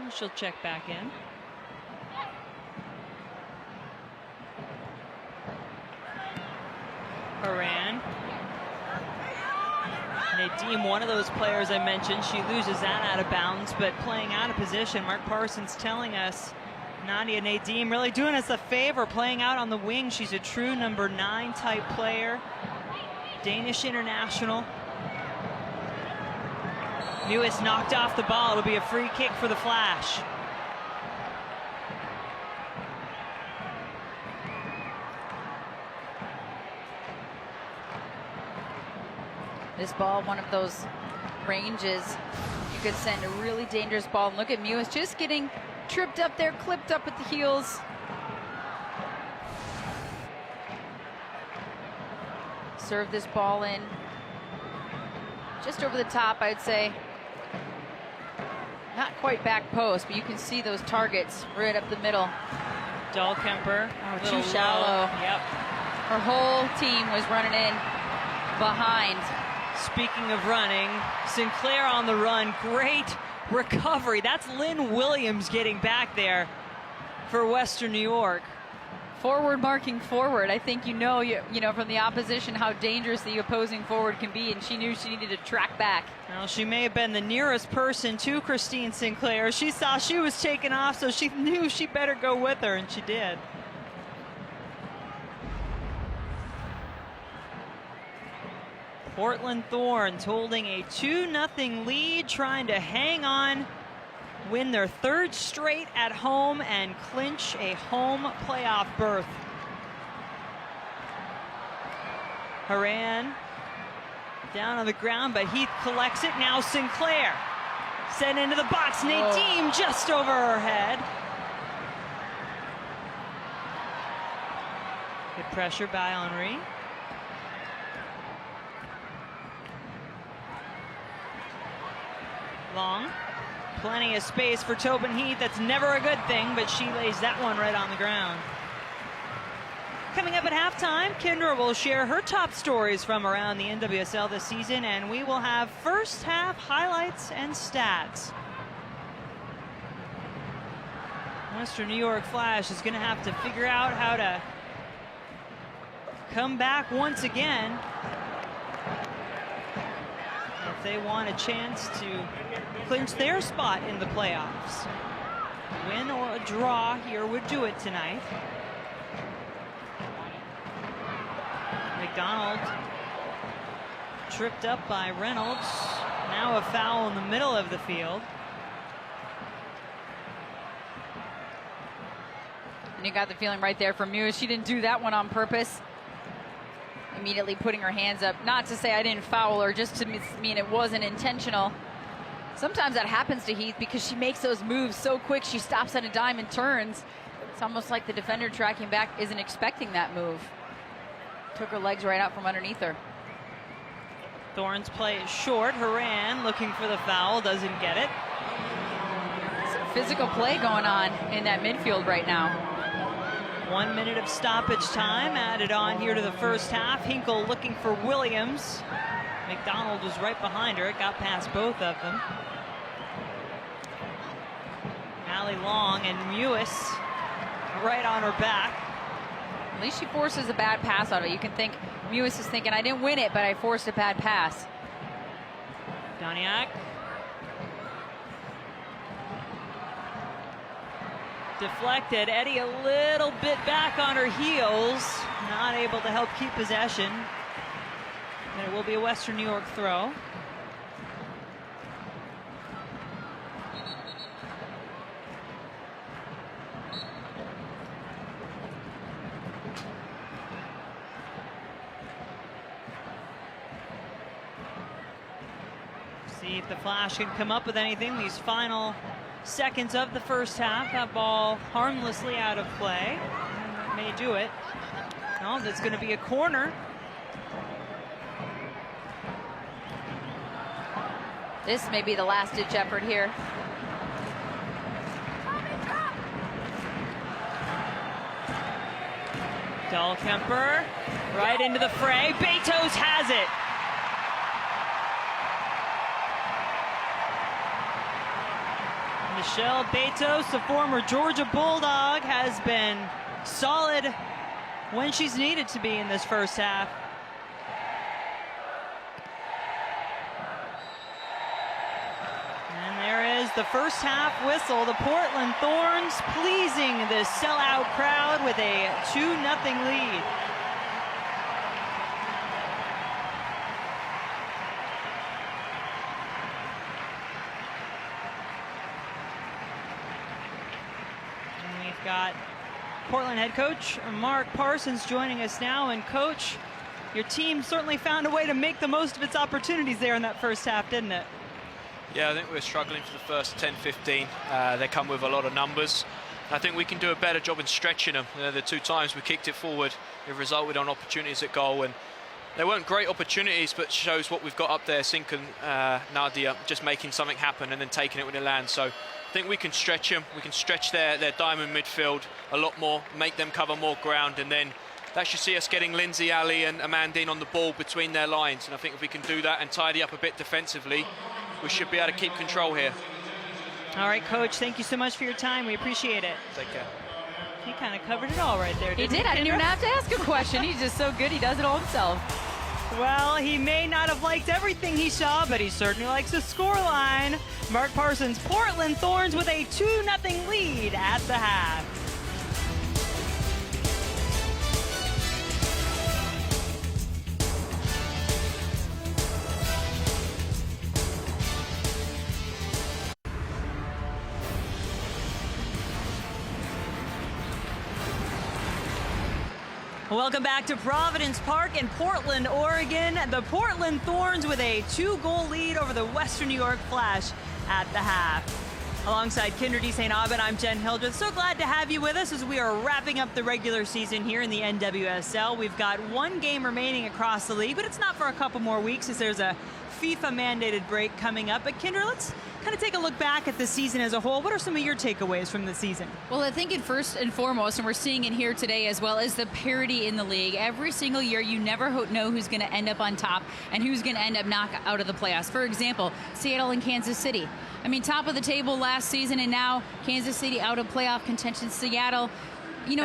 And she'll check back in. Horan. Nadim, one of those players I mentioned, she loses that out of bounds, but playing out of position. Mark Parsons telling us Nadia Nadim really doing us a favor, playing out on the wing. She's a true number 9 type player. Danish international. Mewis knocked off the ball. It'll be a free kick for the Flash. This ball, one of those ranges, you could send a really dangerous ball. And look at Mewis just getting tripped up there, clipped up at the heels. Serve this ball in just over the top, I'd say. Not quite back post, but you can see those targets right up the middle. Dahlkemper, too shallow. Yep. Her whole team was running in behind. Speaking of running, Sinclair on the run. Great recovery. That's Lynne Williams getting back there for Western New York. Forward marking forward. I think you know from the opposition how dangerous the opposing forward can be, and she knew she needed to track back. Well, she may have been the nearest person to Christine Sinclair. She saw she was taking off, so she knew she better go with her, and she did. Portland Thorns holding a 2-0 lead, trying to hang on win their third straight at home and clinch a home playoff berth. Horan down on the ground, but Heath collects it. Now Sinclair sent into the box. Nadine just over her head. Good pressure by Henry. Long. Plenty of space for Tobin Heath. That's never a good thing, but she lays that one right on the ground. Coming up at halftime, Kendra will share her top stories from around the NWSL this season, and we will have first half highlights and stats. Western New York Flash is going to have to figure out how to come back once again if they want a chance to clinch their spot in the playoffs. Win or a draw here would do it tonight. McDonald tripped up by Reynolds. Now a foul in the middle of the field. And you got the feeling right there from Mewis. She didn't do that one on purpose. Immediately putting her hands up. Not to say I didn't foul her, just to mean it wasn't intentional. Sometimes that happens to Heath because she makes those moves so quick. She stops at a dime and turns. It's almost like the defender tracking back isn't expecting that move. Took her legs right out from underneath her. Thorns play it short. Horan looking for the foul, doesn't get it. Some physical play going on in that midfield right now. 1 minute of stoppage time added on here to the first half. Hinkle looking for Williams. McDonald was right behind her. It got past both of them. Allie Long and Mewis right on her back. At least she forces a bad pass out of it. You can think Mewis is thinking, I didn't win it, but I forced a bad pass. Doniak. Deflected. Eddie a little bit back on her heels. Not able to help keep possession. And it will be a Western New York throw. See if the Flash can come up with anything these final seconds of the first half. That ball harmlessly out of play. May do it. No, that's going to be a corner. This may be the last-ditch effort here. Dahlkemper right into the fray. Betos has it. Michelle Betos, the former Georgia Bulldog, has been solid when she's needed to be in this first half. And there is the first half whistle. The Portland Thorns pleasing the sellout crowd with a 2-0 lead. Got Portland head coach Mark Parsons joining us now. And coach, your team certainly found a way to make the most of its opportunities there in that first half, didn't it? Yeah, I think we're struggling for the first 10-15. They come with a lot of numbers. I think we can do a better job in stretching them. The two times we kicked it forward, it resulted on opportunities at goal, and they weren't great opportunities, but shows what we've got up there. Sink and Nadia just making something happen and then taking it when it lands. So I think we can stretch them. We can stretch their diamond midfield a lot more, make them cover more ground, and then that should see us getting Lindsay, Ali and Amandine on the ball between their lines. And I think if we can do that and tidy up a bit defensively, we should be able to keep control here. All right, coach, thank you so much for your time. We appreciate it. Take care. He kind of covered it all right there, didn't he? He did. I didn't even have to ask a question. He's just so good. He does it all himself. Well, he may not have liked everything he saw, but he certainly likes the scoreline. Mark Parsons, Portland Thorns with a 2-0 lead at the half. Welcome back to Providence Park in Portland, Oregon. The Portland Thorns with a 2-goal lead over the Western New York Flash at the half. Alongside Kinder D. St. Aubin, I'm Jen Hildreth. So glad to have you with us as we are wrapping up the regular season here in the NWSL. We've got one game remaining across the league, but it's not for a couple more weeks as there's a FIFA-mandated break coming up. But Kinder, let's kind of take a look back at the season as a whole. What are some of your takeaways from the season? Well, I think first and foremost, and we're seeing it here today as well, is the parity in the league. Every single year, you never know who's going to end up on top and who's going to end up knocked out of the playoffs. For example, Seattle and Kansas City. I mean, top of the table last season, and now Kansas City out of playoff contention. Seattle, you know,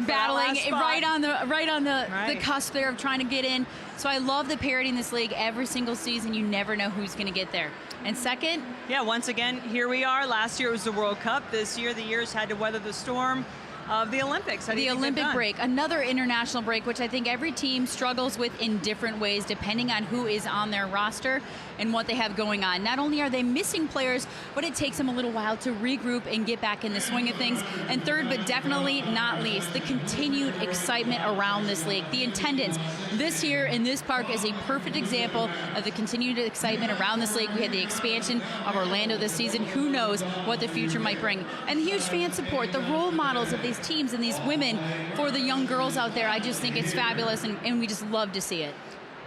battling right on the cusp there of trying to get in. So I love the parity in this league. Every single season, you never know who's going to get there. And second, yeah, once again, here we are. Last year it was the World Cup. This year, the years had to weather the storm of the Olympics. The Olympic break, another international break, which I think every team struggles with in different ways depending on who is on their roster and what they have going on. Not only are they missing players, but it takes them a little while to regroup and get back in the swing of things. And third, but definitely not least, the continued excitement around this league. The attendance this year in this park is a perfect example of the continued excitement around this league. We had the expansion of Orlando this season. Who knows what the future might bring. And the huge fan support, the role models of these teams and these women for the young girls out there. I just think it's fabulous, and we just love to see it.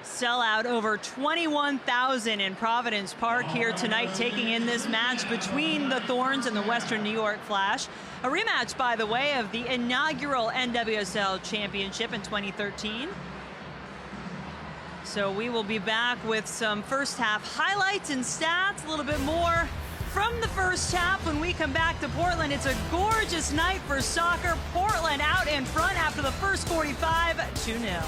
Sell out over 21,000 in Providence Park here tonight, taking in this match between the Thorns and the Western New York Flash. A rematch, by the way, of the inaugural NWSL Championship in 2013. So we will be back with some first half highlights and stats, a little bit more from the first half when we come back to Portland. It's a gorgeous night for soccer. Portland out in front after the first 45, 2-0.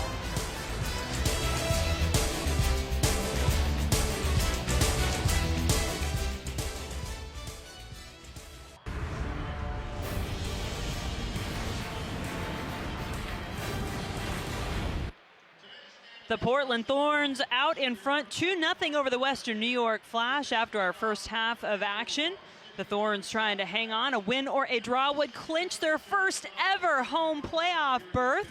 The Portland Thorns out in front 2-0 over the Western New York Flash after our first half of action. The Thorns trying to hang on. A win or a draw would clinch their first ever home playoff berth.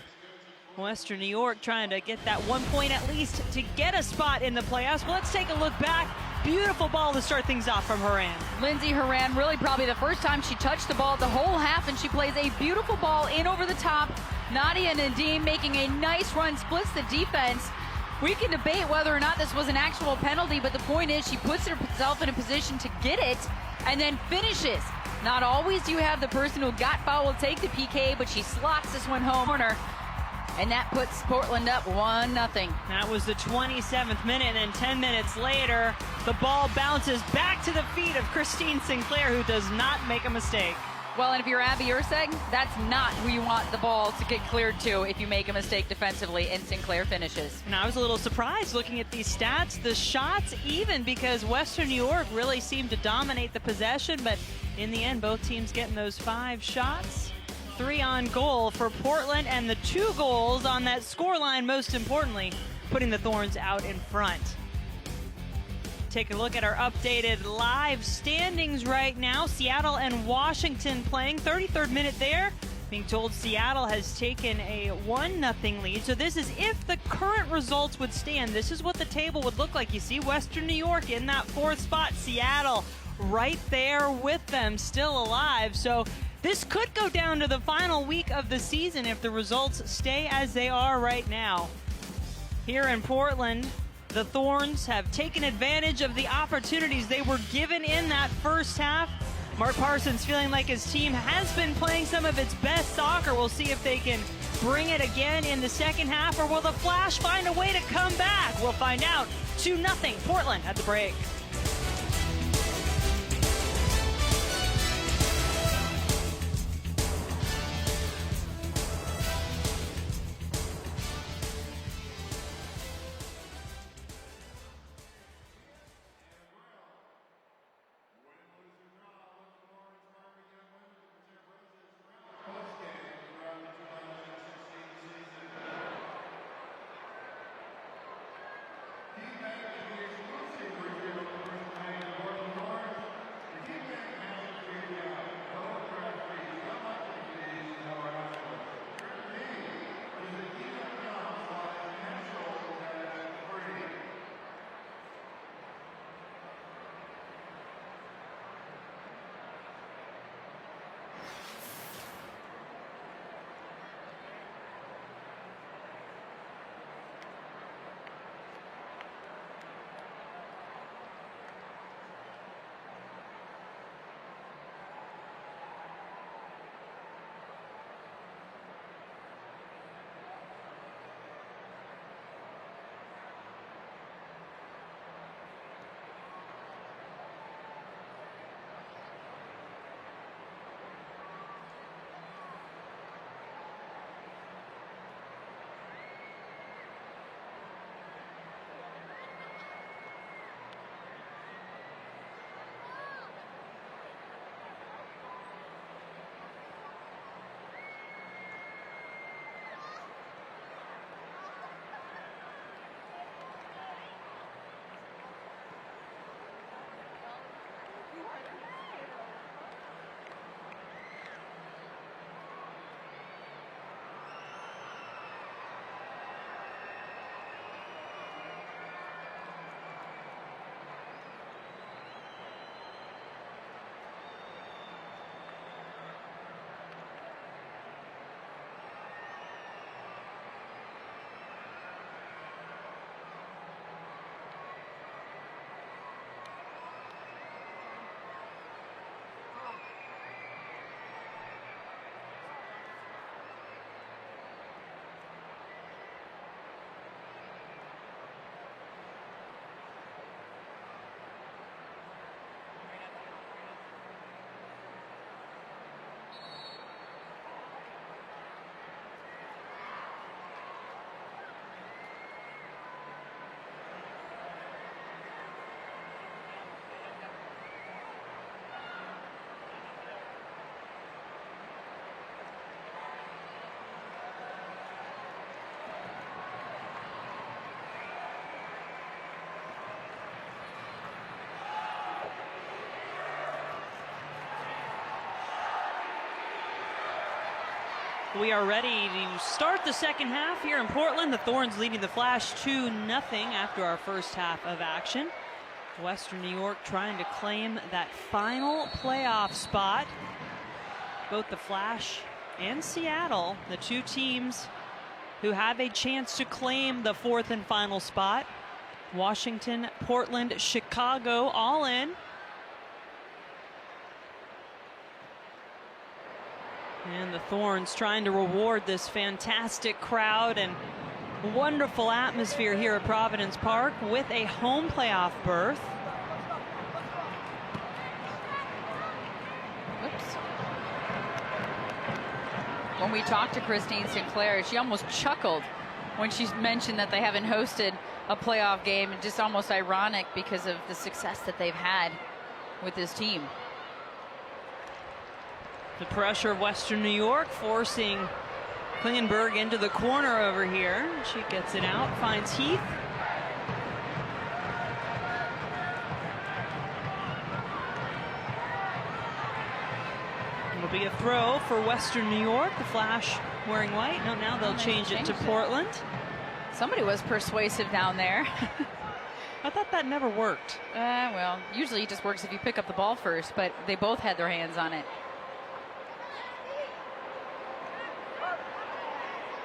Western New York trying to get that 1 point at least to get a spot in the playoffs. Well, let's take a look back. Beautiful ball to start things off from Horan. Lindsey Horan, really probably the first time she touched the ball the whole half, and she plays a beautiful ball in over the top. Nadia Nadim making a nice run, splits the defense. We can debate whether or not this was an actual penalty, but the point is she puts herself in a position to get it and then finishes. Not always do you have the person who got fouled take the PK, but she slots this one home corner. And that puts Portland up 1-0. That was the 27th minute, and then 10 minutes later, the ball bounces back to the feet of Christine Sinclair, who does not make a mistake. Well, and if you're Abby Urseg, that's not who you want the ball to get cleared to if you make a mistake defensively, and Sinclair finishes. And I was a little surprised looking at these stats. The shots even, because Western New York really seemed to dominate the possession, but in the end, both teams getting those 5 shots. 3 on goal for Portland, and the 2 goals on that scoreline, most importantly, putting the Thorns out in front. Take a look at our updated live standings right now. Seattle and Washington playing. 33rd minute there. Being told Seattle has taken a 1-0 lead. So this is if the current results would stand. This is what the table would look like. You see Western New York in that 4th spot. Seattle right there with them, still alive. So this could go down to the final week of the season if the results stay as they are right now. Here in Portland, the Thorns have taken advantage of the opportunities they were given in that first half. Mark Parsons feeling like his team has been playing some of its best soccer. We'll see if they can bring it again in the second half, or will the Flash find a way to come back? We'll find out. 2-0 Portland at the break. We are ready to start the second half here in Portland. The Thorns leading the Flash 2-0 after our first half of action. Western New York trying to claim that final playoff spot. Both the Flash and Seattle, the two teams who have a chance to claim the fourth and final spot. Washington, Portland, Chicago, all in. And the Thorns trying to reward this fantastic crowd and wonderful atmosphere here at Providence Park with a home playoff berth. Oops. When we talked to Christine Sinclair, she almost chuckled when she mentioned that they haven't hosted a playoff game, and just almost ironic because of the success that they've had with this team. The pressure of Western New York forcing Klingenberg into the corner over here. She gets it out, finds Heath. It'll be a throw for Western New York. The Flash wearing white. No, now they'll change it to Portland. Somebody was persuasive down there. I thought that never worked. Well, usually it just works if you pick up the ball first, but they both had their hands on it.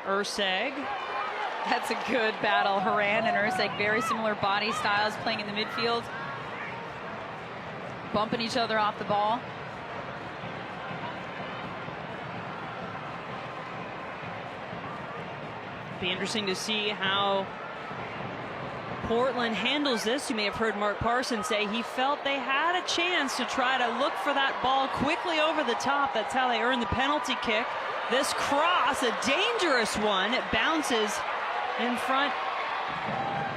Urseg. That's a good battle. Haran and Urseg, very similar body styles, playing in the midfield, bumping each other off the ball. Be interesting to see how Portland handles this. You may have heard Mark Parsons say he felt they had a chance to try to look for that ball quickly over the top. That's how they earned the penalty kick. This cross, a dangerous one. It bounces in front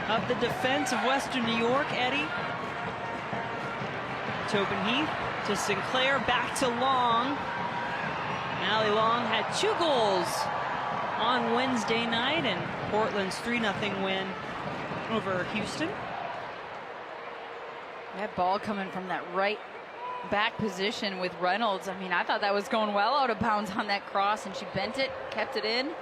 of the defense of Western New York. Eddie. Tobin Heath to Sinclair, back to Long. Allie Long had 2 goals on Wednesday night, and Portland's 3-0 win over Houston. That ball coming from that right back position with Reynolds. I mean, I thought that was going well out of bounds on that cross, and she bent it, kept it in.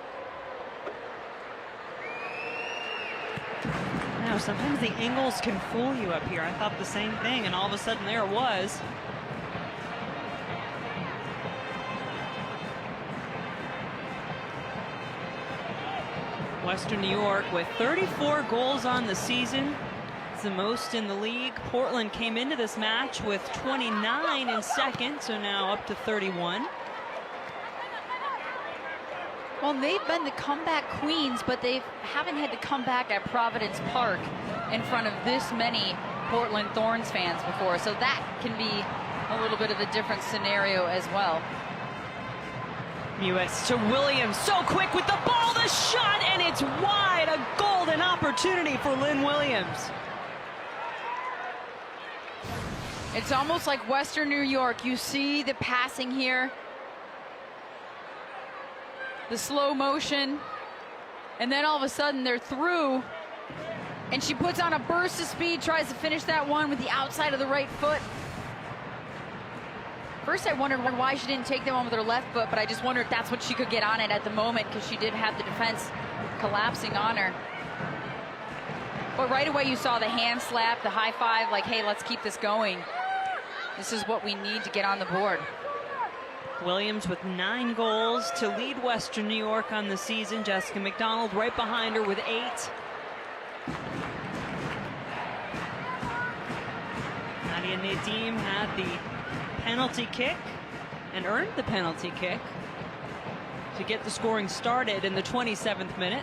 Now, sometimes the angles can fool you up here. I thought the same thing, and all of a sudden there it was. Western New York with 34 goals on the season. It's the most in the league. Portland came into this match with 29 in second, so now up to 31. Well, they've been the comeback queens, but they haven't had to come back at Providence Park in front of this many Portland Thorns fans before, so that can be a little bit of a different scenario as well. Mewis to Williams, so quick with the ball, the shot, and it's wide. A golden opportunity for Lynne Williams. It's almost like Western New York. You see the passing here, the slow motion, and then all of a sudden they're through, and she puts on a burst of speed, tries to finish that one with the outside of the right foot. First, I wondered why she didn't take that one with her left foot, but I just wondered if that's what she could get on it at the moment, because she did have the defense collapsing on her. But right away you saw the hand slap, the high five, like, hey, let's keep this going. This is what we need to get on the board. Williams with 9 goals to lead Western New York on the season. Jessica McDonald right behind her with 8. Nadia Nadim had the penalty kick and earned the penalty kick to get the scoring started in the 27th minute.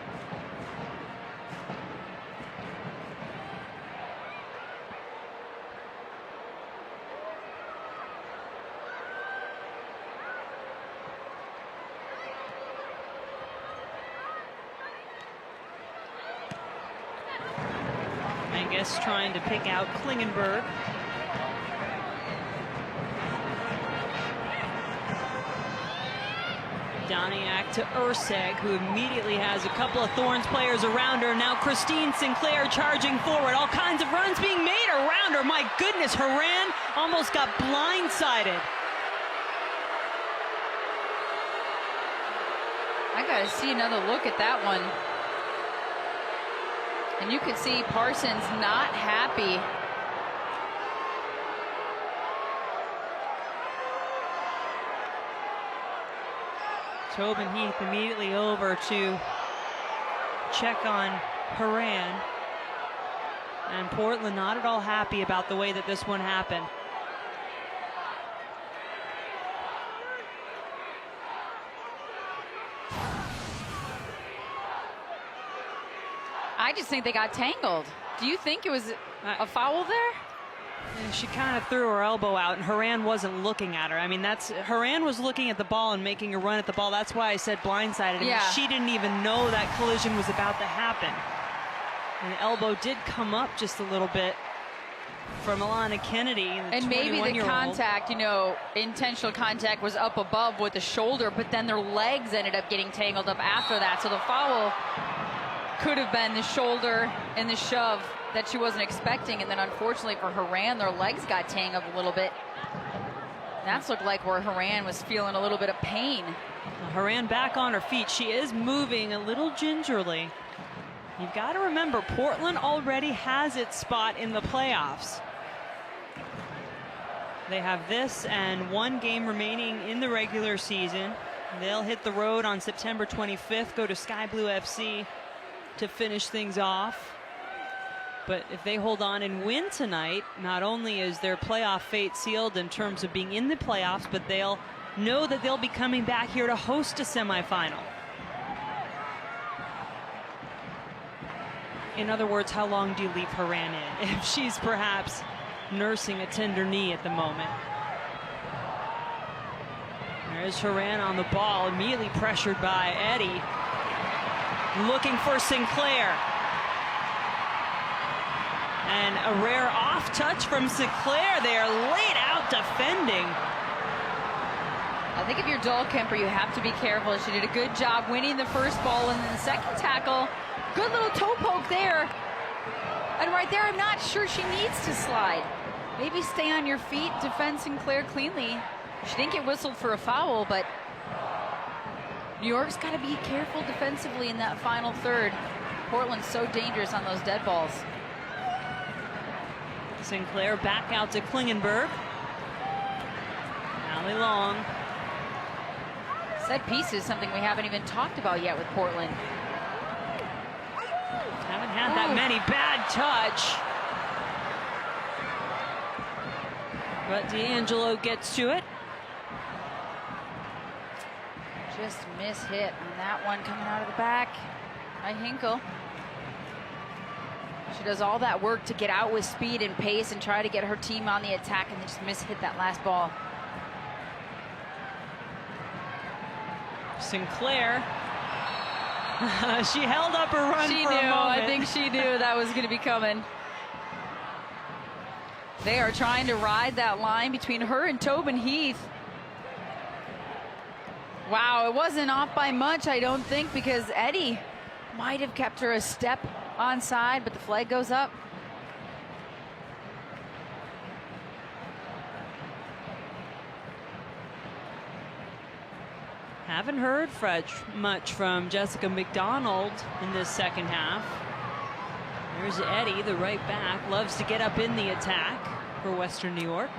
Angus trying to pick out Klingenberg. Doniak to Urseg, who immediately has a couple of Thorns players around her. Now Christine Sinclair charging forward. All kinds of runs being made around her. My goodness, Haran almost got blindsided. I got to see another look at that one. And you could see Parsons not happy. Tobin Heath immediately over to check on Horan. And Portland not at all happy about the way that this one happened. I just think they got tangled. Do you think it was a foul there? And she kind of threw her elbow out, and Horan wasn't looking at her. I mean, Horan was looking at the ball and making a run at the ball. That's why I said blindsided. I mean, she didn't even know that collision was about to happen. And the elbow did come up just a little bit from Alana Kennedy. And maybe the contact, you know, intentional contact was up above with the shoulder, but then their legs ended up getting tangled up after that. So the foul could have been the shoulder and the shove that she wasn't expecting, and then unfortunately for Horan, their legs got tangled a little bit. That's looked like where Horan was feeling a little bit of pain. Horan back on her feet. She is moving a little gingerly. You've got to remember, Portland already has its spot in the playoffs. They have this and one game remaining in the regular season. They'll hit the road on September 25th, go to Sky Blue FC to finish things off. But if they hold on and win tonight, not only is their playoff fate sealed in terms of being in the playoffs, but they'll know that they'll be coming back here to host a semifinal. In other words, how long do you leave Horan in if she's perhaps nursing a tender knee at the moment? There's Horan on the ball, immediately pressured by Eddie. Looking for Sinclair. And a rare off touch from Sinclair. They are laid out defending. I think if you're Dahlkemper, you have to be careful. She did a good job winning the first ball, and then the second tackle, good little toe poke there. And right there, I'm not sure she needs to slide. Maybe stay on your feet, defend Sinclair cleanly. She didn't get whistled for a foul, but New York's got to be careful defensively in that final third. Portland's so dangerous on those dead balls. Sinclair back out to Klingenberg. Allie Long. Set piece is something we haven't even talked about yet with Portland. Haven't had that many. Bad touch. But D'Angelo gets to it. Just miss hit on that one coming out of the back by Hinkle. She does all that work to get out with speed and pace and try to get her team on the attack, and just miss hit that last ball. Sinclair. She held up her run She for knew. a moment. I think she knew that was going to be coming. They are trying to ride that line between her and Tobin Heath. Wow, it wasn't off by much, I don't think, because Eddie might have kept her a step onside, but the flag goes up. Haven't heard much from Jessica McDonald in this second half. There's Eddie, the right back, loves to get up in the attack for Western New York.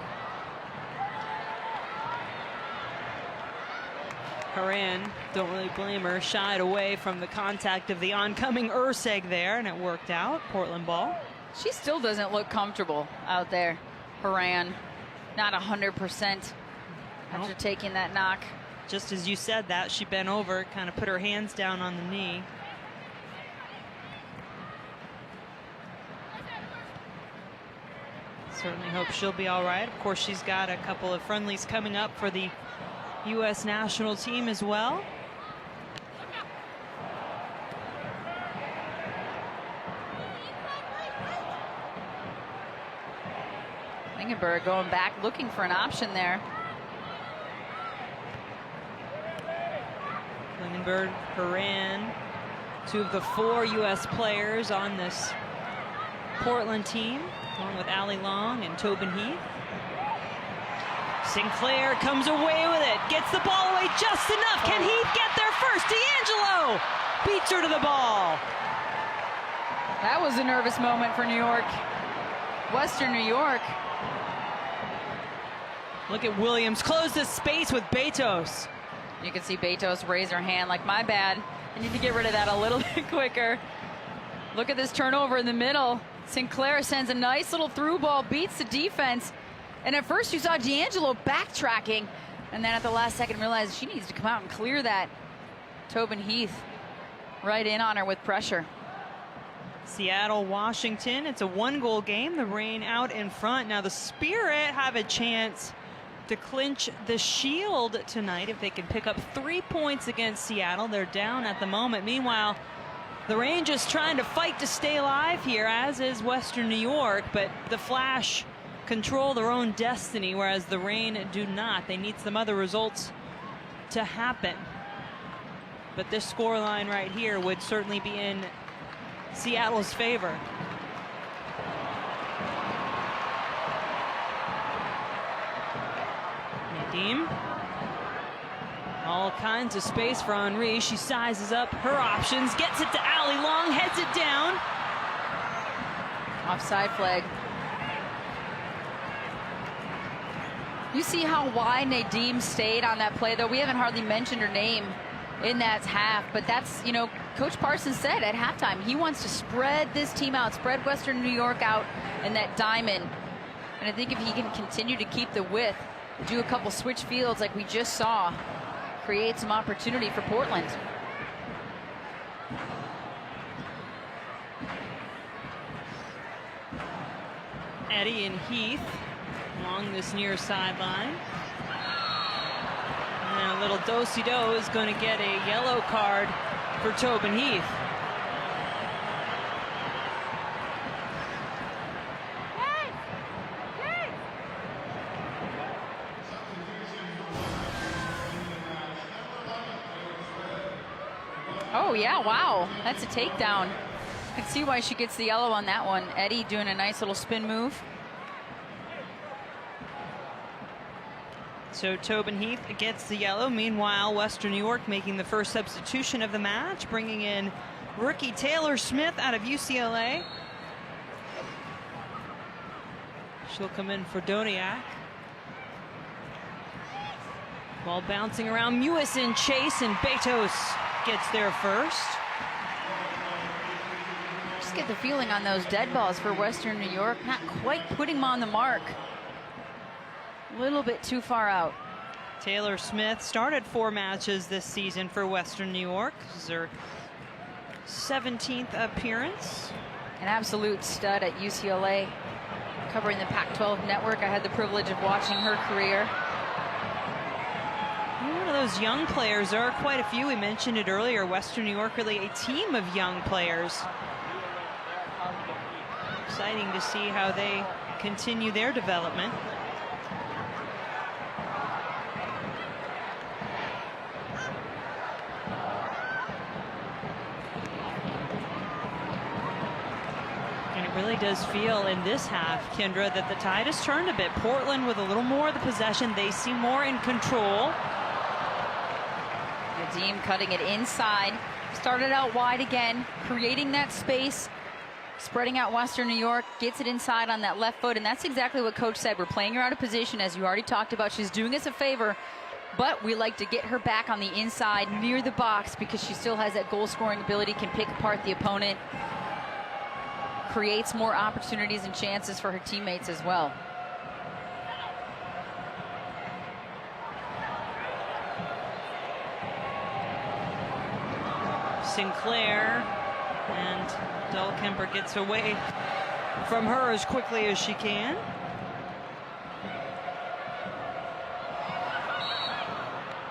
Horan, don't really blame her, shied away from the contact of the oncoming Urseg there, and it worked out. Portland ball. She still doesn't look comfortable out there, Horan. Not 100% after taking that knock. Just as you said that, she bent over, kind of put her hands down on the knee. Certainly hope she'll be all right. Of course, she's got a couple of friendlies coming up for the U.S. national team as well. Klingenberg going back, looking for an option there. Klingenberg, Horan, two of the 4 U.S. players on this Portland team, along with Allie Long and Tobin Heath. Sinclair comes away with it, gets the ball away just enough. Can Heath get there first. D'Angelo beats her to the ball. That was a nervous moment for New York. Western New York. Look at Williams close the space with Betos. You can see Betos raise her hand like, my bad. I need to get rid of that a little bit quicker. Look at this turnover in the middle. Sinclair sends a nice little through ball, beats the defense. And at first you saw D'Angelo backtracking. And then at the last second realized she needs to come out and clear that. Tobin Heath right in on her with pressure. Seattle, Washington. It's a 1-goal game. The Reign out in front. Now the Spirit have a chance to clinch the Shield tonight if they can pick up 3 points against Seattle. They're down at the moment. Meanwhile, the Reign just trying to fight to stay alive here, as is Western New York. But the Flash control their own destiny, whereas the Reign do not. They need some other results to happen. But this scoreline right here would certainly be in Seattle's favor. Nadim. All kinds of space for Henry. She sizes up her options, gets it to Allie Long, heads it down. Offside flag. You see how wide Nadim stayed on that play, though. We haven't hardly mentioned her name in that half, but that's, you know, Coach Parsons said at halftime he wants to spread this team out, spread Western New York out in that diamond. And I think if he can continue to keep the width, do a couple switch fields like we just saw, create some opportunity for Portland. Eddy and Heath along this near sideline. And a little do-si-do is going to get a yellow card for Tobin Heath. Oh yeah, wow, that's a takedown. I can see why she gets the yellow on that one. Eddy doing a nice little spin move. So Tobin Heath gets the yellow. Meanwhile, Western New York making the first substitution of the match, bringing in rookie Taylor Smith out of UCLA. She'll come in for Doniak. Ball bouncing around. Mewis in chase, and Betos gets there first. Just get the feeling on those dead balls for Western New York, not quite putting them on the mark. A little bit too far out. Taylor Smith started 4 matches this season for Western New York. This is her 17th appearance. An absolute stud at UCLA, covering the Pac-12 network. I had the privilege of watching her career. One of those young players. There are quite a few. We mentioned it earlier. Western New York, really a team of young players. Exciting to see how they continue their development. Really does feel in this half, Kendra, that the tide has turned a bit. Portland with a little more of the possession. They seem more in control. Nadim cutting it inside. Started out wide again, creating that space, spreading out Western New York, gets it inside on that left foot, and that's exactly what Coach said. We're playing her out of position, as you already talked about. She's doing us a favor, but we like to get her back on the inside near the box because she still has that goal-scoring ability, can pick apart the opponent, creates more opportunities and chances for her teammates as well. Sinclair, and Klingenberg gets away from her as quickly as she can.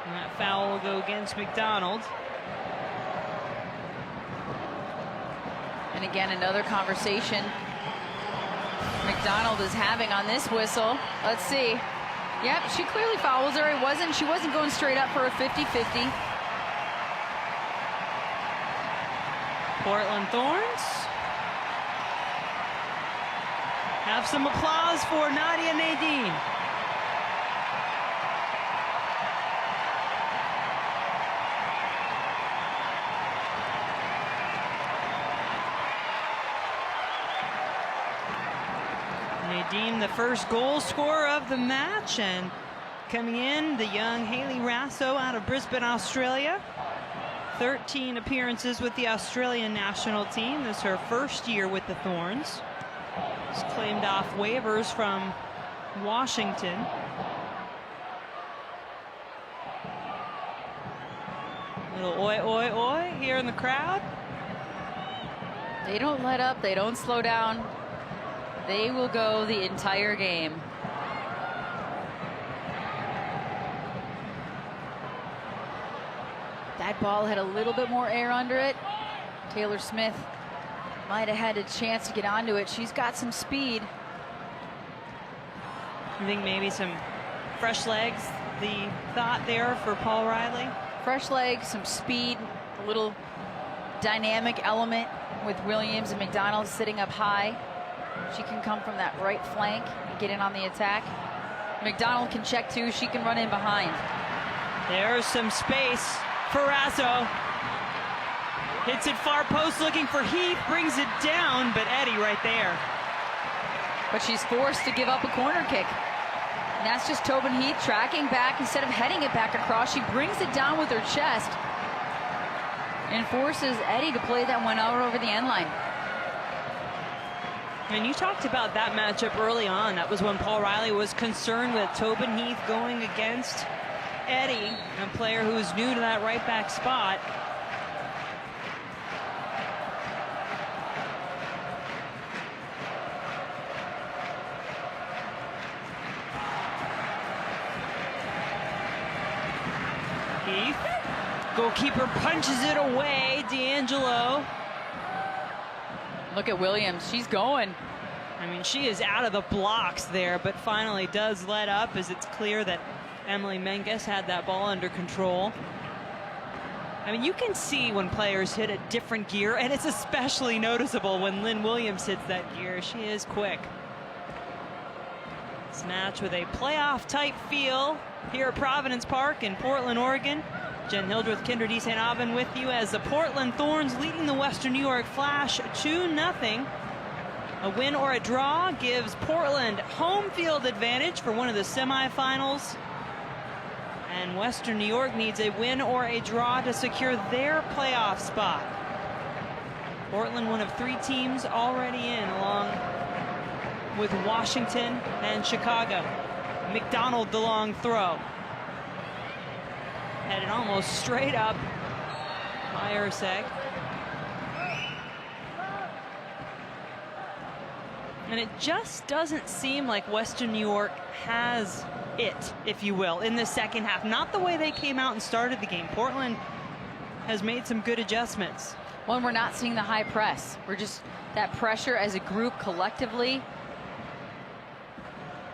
And that foul will go against McDonald. And again, another conversation McDonald is having on this whistle. Let's see. Yep, she clearly fouls her. She wasn't going straight up for a 50-50. Portland Thorns have some applause for Nadia Nadim. deemed the first goal scorer of the match, and coming in, the young Hayley Raso out of Brisbane, Australia. 13 appearances with the Australian national team. This is her first year with the Thorns. She's claimed off waivers from Washington. Little oi, oi, oi here in the crowd. They don't let up. They don't slow down. They will go the entire game. That ball had a little bit more air under it. Taylor Smith might have had a chance to get onto it. She's got some speed. I think maybe some fresh legs, the thought there for Paul Riley. Fresh legs, some speed, a little dynamic element with Williams and McDonald sitting up high. She can come from that right flank and get in on the attack. McDonald can check too. She can run in behind. There's some space for Raso. Hits it far post looking for Heath, brings it down, but Eddie right there. But she's forced to give up a corner kick. And that's just Tobin Heath tracking back instead of heading it back across. She brings it down with her chest and forces Eddie to play that one out over the end line. And you talked about that matchup early on. That was when Paul Riley was concerned with Tobin Heath going against Eddie, a player who is new to that right back spot. Heath, goalkeeper punches it away. D'Angelo. Look at Williams, she's going. I mean, she is out of the blocks there, but finally does let up as it's clear that Emily Menges had that ball under control. I mean, you can see when players hit a different gear, and it's especially noticeable when Lynne Williams hits that gear. She is quick. This match with a playoff-type feel here at Providence Park in Portland, Oregon. Jen Hildreth, Kindred E. St. Aubin with you as the Portland Thorns leading the Western New York Flash 2-0. A win or a draw gives Portland home field advantage for one of the semifinals. And Western New York needs a win or a draw to secure their playoff spot. Portland, one of 3 teams already in, along with Washington and Chicago. McDonald, the long throw. Headed almost straight up by Urseg. And it just doesn't seem like Western New York has it, if you will, in the second half. Not the way they came out and started the game. Portland has made some good adjustments. Well, we're not seeing the high press. We're just that pressure as a group collectively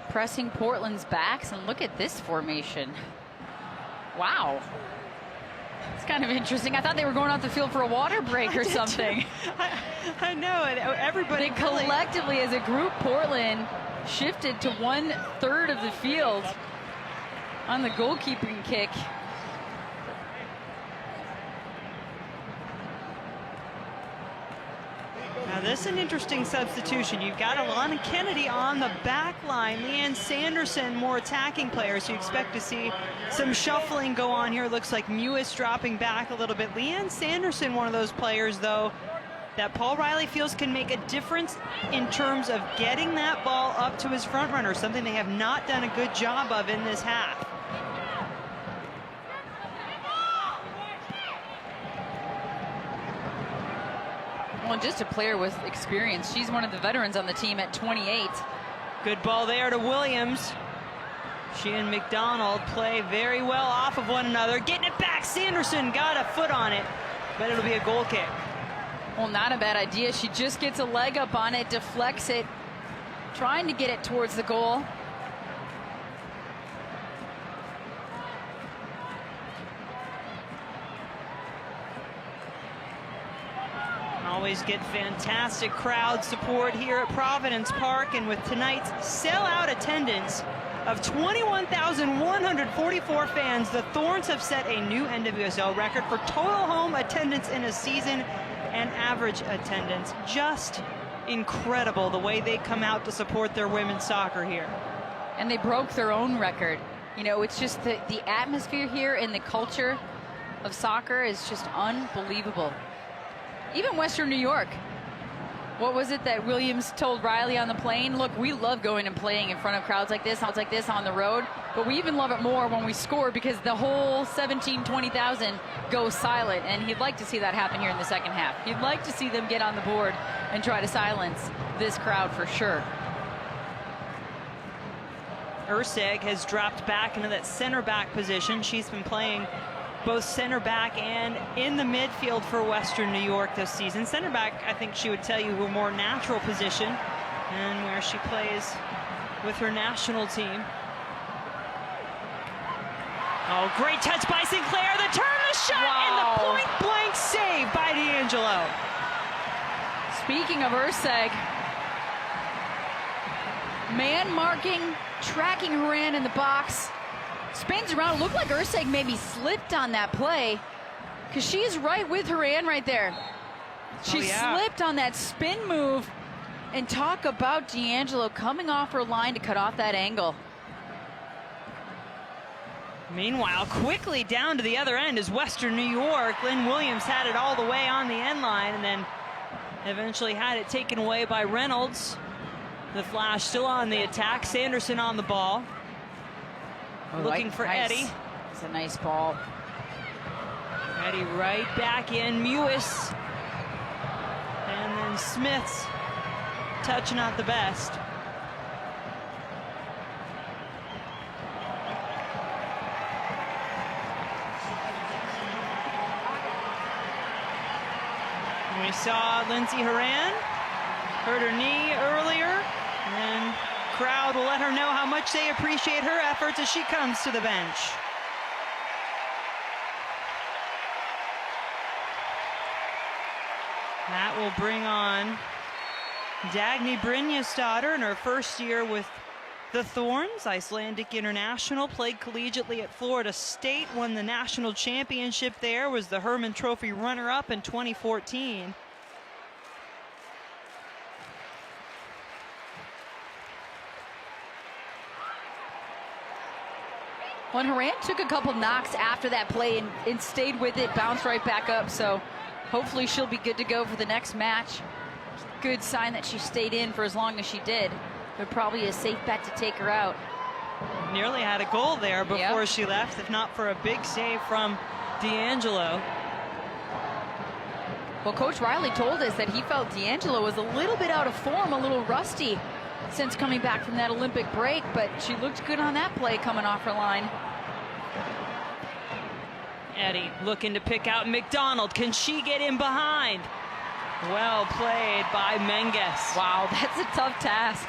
pressing Portland's backs. And look at this formation. Wow. It's kind of interesting. I thought they were going off the field for a water break or something. I know, and everybody collectively as a group, Portland shifted to 1/3 of the field on the goalkeeping kick. Now this is an interesting substitution. You've got Alana Kennedy on the back line. Leanne Sanderson, more attacking players. You expect to see some shuffling go on here. Looks like Mewis dropping back a little bit. Leanne Sanderson, one of those players, though, that Paul Riley feels can make a difference in terms of getting that ball up to his front runner, something they have not done a good job of in this half. Well, just a player with experience. She's one of the veterans on the team at 28. Good ball there to Williams. She and McDonald play very well off of one another. Getting it back, Sanderson got a foot on it, but it'll be a goal kick. Well, not a bad idea. She just gets a leg up on it, deflects it, trying to get it towards the goal. Always get fantastic crowd support here at Providence Park, and with tonight's sellout attendance of 21,144 fans, the Thorns have set a new NWSL record for total home attendance in a season and average attendance. Just incredible the way they come out to support their women's soccer here. And they broke their own record. You know, it's just the atmosphere here and the culture of soccer is just unbelievable. Even Western New York. What was it that Williams told Riley on the plane? Look, we love going and playing in front of crowds like this on the road, but we even love it more when we score because the whole 20,000 goes silent, and he'd like to see that happen here in the second half. He'd like to see them get on the board and try to silence this crowd for sure. Erceg has dropped back into that center back position. She's been playing both center back and in the midfield for Western New York this season. Center back, I think she would tell you, her more natural position and where she plays with her national team. Oh, great touch by Sinclair. The turn, the shot, and the point-blank save by D'Angelo. Speaking of Erceg, man marking, tracking Horan in the box. Spins around. It looked like Erceg maybe slipped on that play because she's right with Horan right there. She slipped on that spin move, and talk about D'Angelo coming off her line to cut off that angle. Meanwhile, quickly down to the other end is Western New York. Lynne Williams had it all the way on the end line and then eventually had it taken away by Reynolds. The Flash still on the attack. Sanderson on the ball. Looking for nice. Eddie. It's a nice ball. Eddie right back in. Mewis. And then Smith's touch not the best. We saw Lindsey Horan hurt her knee earlier, and crowd will let her know how much they appreciate her efforts as she comes to the bench. That will bring on Dagny Brynjestadter in her first year with the Thorns, Icelandic international, played collegiately at Florida State, won the national championship there, was the Herman Trophy runner-up in 2014. When Horan took a couple knocks after that play and stayed with it, bounced right back up, so hopefully she'll be good to go for the next match. Good sign that she stayed in for as long as she did, but probably a safe bet to take her out. Nearly had a goal there before she left, if not for a big save from D'Angelo. Well, Coach Riley told us that he felt D'Angelo was a little bit out of form, a little rusty since coming back from that Olympic break, but she looked good on that play coming off her line. Eddie looking to pick out McDonald. Can she get in behind? Well played by Menges. Wow, that's a tough task.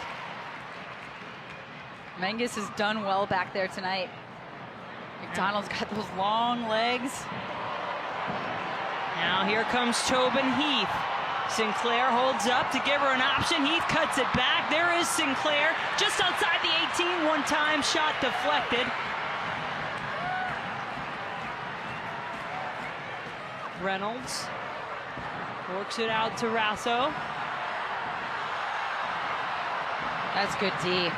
Menges has done well back there tonight. McDonald's got those long legs. Now here comes Tobin Heath. Sinclair holds up to give her an option. Heath cuts it back. There is Sinclair just outside the 18. One-time shot deflected. Reynolds works it out to Rasso. That's good D.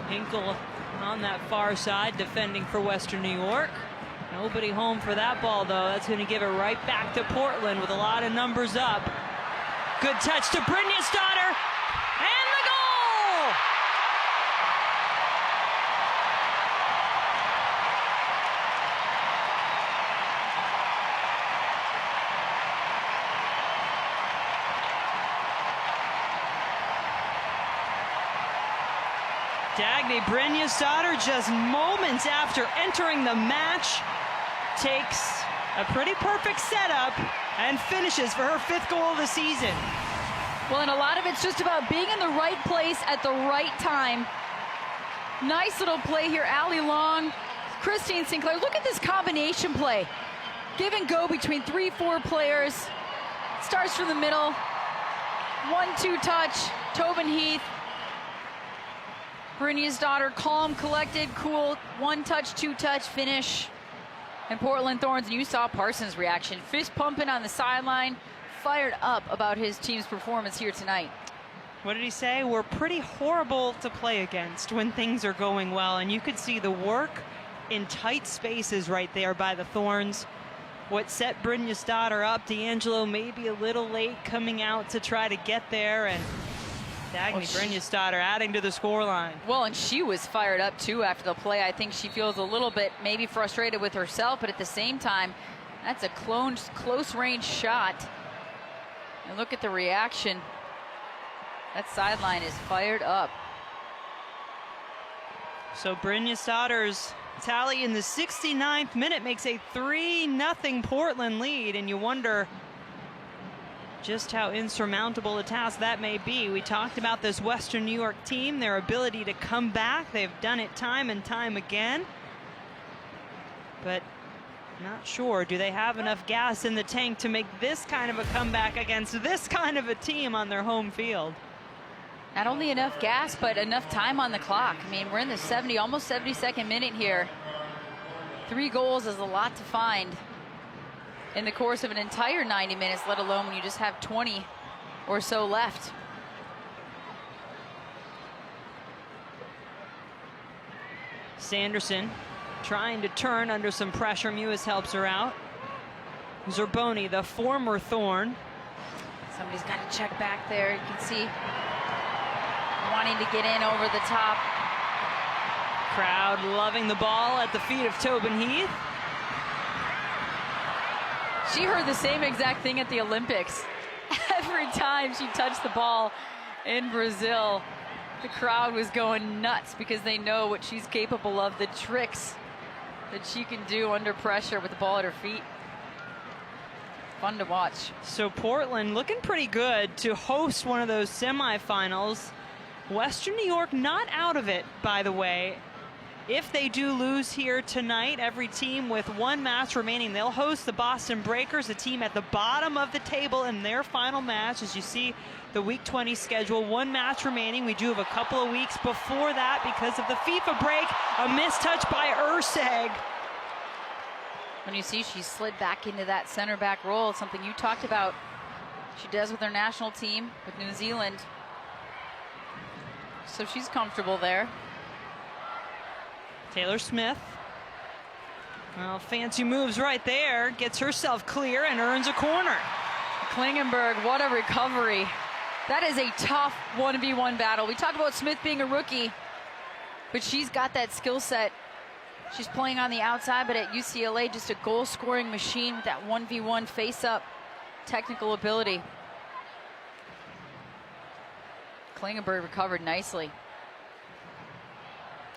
Hinkle on that far side defending for Western New York. Nobody home for that ball, though. That's going to give it right back to Portland with a lot of numbers up. Good touch to Brynjestadter. And the goal! Dagny Brynjestadter, just moments after entering the match, takes a pretty perfect setup and finishes for her 5th goal of the season. Well, and a lot of it's just about being in the right place at the right time. Nice little play here, Allie Long, Christine Sinclair. Look at this combination play. Give and go between 3-4 players. Starts from the middle. 1-2 touch, Tobin Heath. Brynjestadter, calm, collected, cool. 1-touch, 2-touch finish. And Portland Thorns, and you saw Parsons' reaction. Fist pumping on the sideline, fired up about his team's performance here tonight. What did he say? We're pretty horrible to play against when things are going well, and you could see the work in tight spaces right there by the Thorns. What set Brynjestadter up, D'Angelo maybe a little late coming out to try to get there, and Dagny Brynjestadter adding to the scoreline. Well, and she was fired up too after the play. I think she feels a little bit maybe frustrated with herself, but at the same time, that's a close range shot. And look at the reaction. That sideline is fired up. So Brynjestadter's tally in the 69th minute makes a 3-0 Portland lead, and you wonder just how insurmountable a task that may be. We talked about this Western New York team, their ability to come back. They've done it time and time again. But not sure, do they have enough gas in the tank to make this kind of a comeback against this kind of a team on their home field? Not only enough gas, but enough time on the clock. I mean, we're in the almost 72nd minute here. 3 goals is a lot to find in the course of an entire 90 minutes, let alone when you just have 20 or so left. Sanderson trying to turn under some pressure. Mewis helps her out. Zerboni, the former Thorn. Somebody's got to check back there. You can see wanting to get in over the top. Crowd loving the ball at the feet of Tobin Heath. She heard the same exact thing at the Olympics. Every time she touched the ball in Brazil, the crowd was going nuts because they know what she's capable of, the tricks that she can do under pressure with the ball at her feet. Fun to watch. So Portland looking pretty good to host one of those semifinals. Western New York not out of it, by the way. If they do lose here tonight, every team with 1 match remaining, they'll host the Boston Breakers, a team at the bottom of the table in their final match. As you see the Week 20 schedule, 1 match remaining. We do have a couple of weeks before that because of the FIFA break. A mistouch by Urseg. When you see she slid back into that center back role, something you talked about she does with her national team with New Zealand. So she's comfortable there. Taylor Smith, well, fancy moves right there, gets herself clear and earns a corner. Klingenberg, what a recovery. That is a tough 1v1 battle. We talked about Smith being a rookie, but she's got that skill set. She's playing on the outside, but at UCLA, just a goal-scoring machine with that 1v1 face-up technical ability. Klingenberg recovered nicely.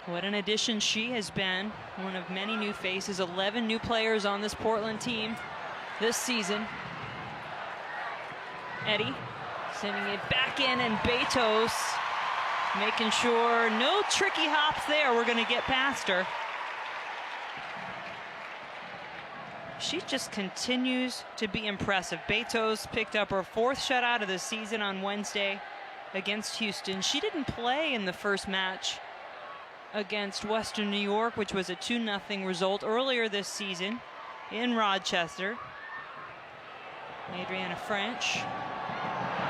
What an addition she has been. One of many new faces, 11 new players on this Portland team this season. Eddie sending it back in, and Betos making sure no tricky hops there. We're going to get past her. She just continues to be impressive. Betos picked up her 4th shutout of the season on Wednesday against Houston. She didn't play in the first match against Western New York, which was a 2-0 result earlier this season in Rochester. Adriana French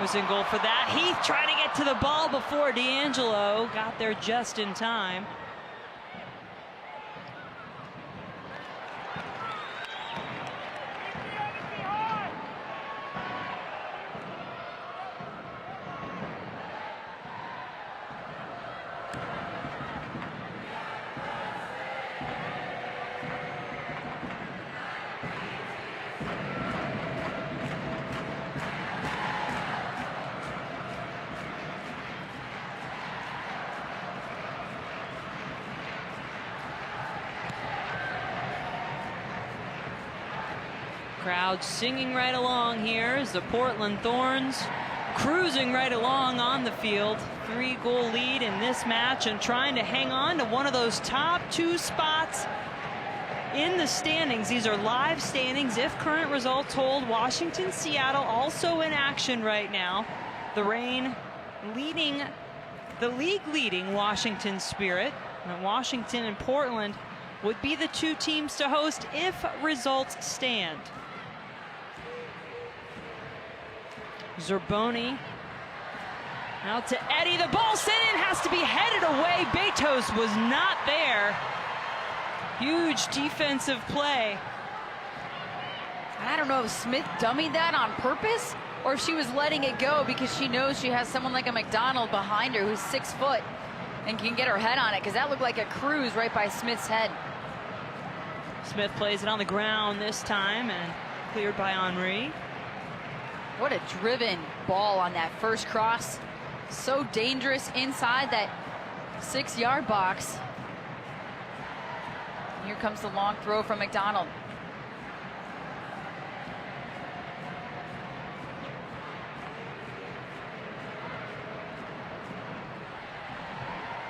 was in goal for that. Heath trying to get to the ball before D'Angelo got there just in time. Crowd singing right along here as the Portland Thorns cruising right along on the field. 3-goal lead in this match and trying to hang on to one of those top 2 spots in the standings. These are live standings if current results hold. Washington, Seattle also in action right now. The Reign leading the league-leading Washington Spirit. And Washington and Portland would be the 2 teams to host if results stand. Zerboni out to Eddy. The ball sent in, has to be headed away. Betos was not there. Huge defensive play. I don't know if Smith dummied that on purpose or if she was letting it go because she knows she has someone like a McDonald behind her who's 6 foot and can get her head on it, because that looked like a cruise right by Smith's head. Smith plays it on the ground this time and cleared by Henry. What a driven ball on that first cross. So dangerous inside that 6-yard box. Here comes the long throw from McDonald.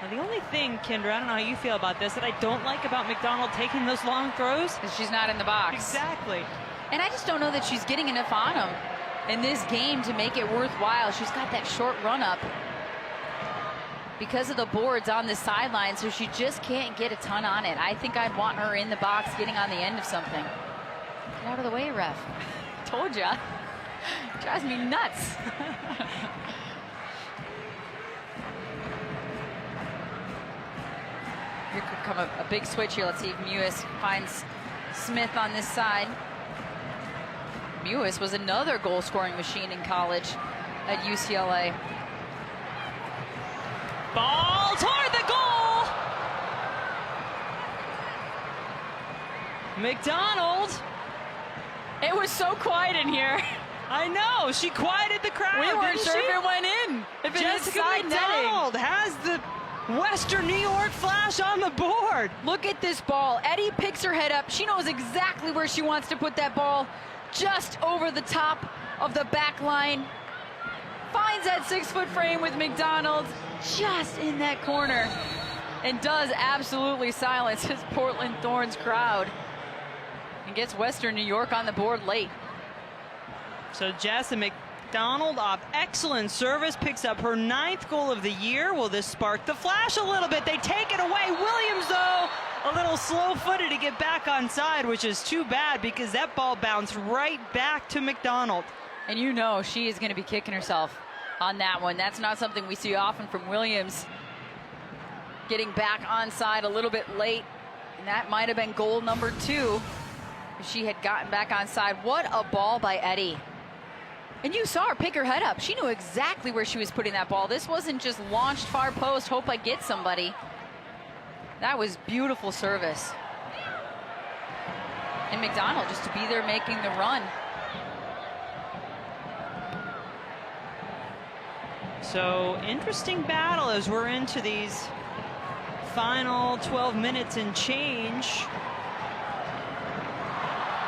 Now, the only thing, Kendra, I don't know how you feel about this, that I don't like about McDonald taking those long throws. Because she's not in the box. Exactly. And I just don't know that she's getting enough on him in this game to make it worthwhile. She's got that short run up because of the boards on the sideline, so she just can't get a ton on it. I think I'd want her in the box getting on the end of something. Get out of the way, ref. Told ya. Drives me nuts. Here could come a big switch here. Let's see if Mewis finds Smith on this side. Mewis was another goal-scoring machine in college at UCLA. Ball toward the goal. McDonald. It was so quiet in here. I know, she quieted the crowd. We weren't didn't sure she? if it went in. If it is Jessica side McDonald netting. has the Western New York flash on the board. Look at this ball. Eddy picks her head up. She knows exactly where she wants to put that ball. Just over the top of the back line. Finds that 6-foot frame with McDonald just in that corner. And does absolutely silence his Portland Thorns crowd. And gets Western New York on the board late. So Jess and McDonald off excellent service, picks up her 9th goal of the year. Will this spark the flash a little bit? They take it away. Williams, though, a little slow-footed to get back on side, which is too bad because that ball bounced right back to McDonald. And you know she is going to be kicking herself on that one. That's not something we see often from Williams. Getting back on side a little bit late. And that might have been goal number 2 if she had gotten back on side. What a ball by Eddy. And you saw her pick her head up. She knew exactly where she was putting that ball. This wasn't just launched far post, hope I get somebody. That was beautiful service. And McDonald just to be there making the run. So interesting battle as we're into these final 12 minutes and change.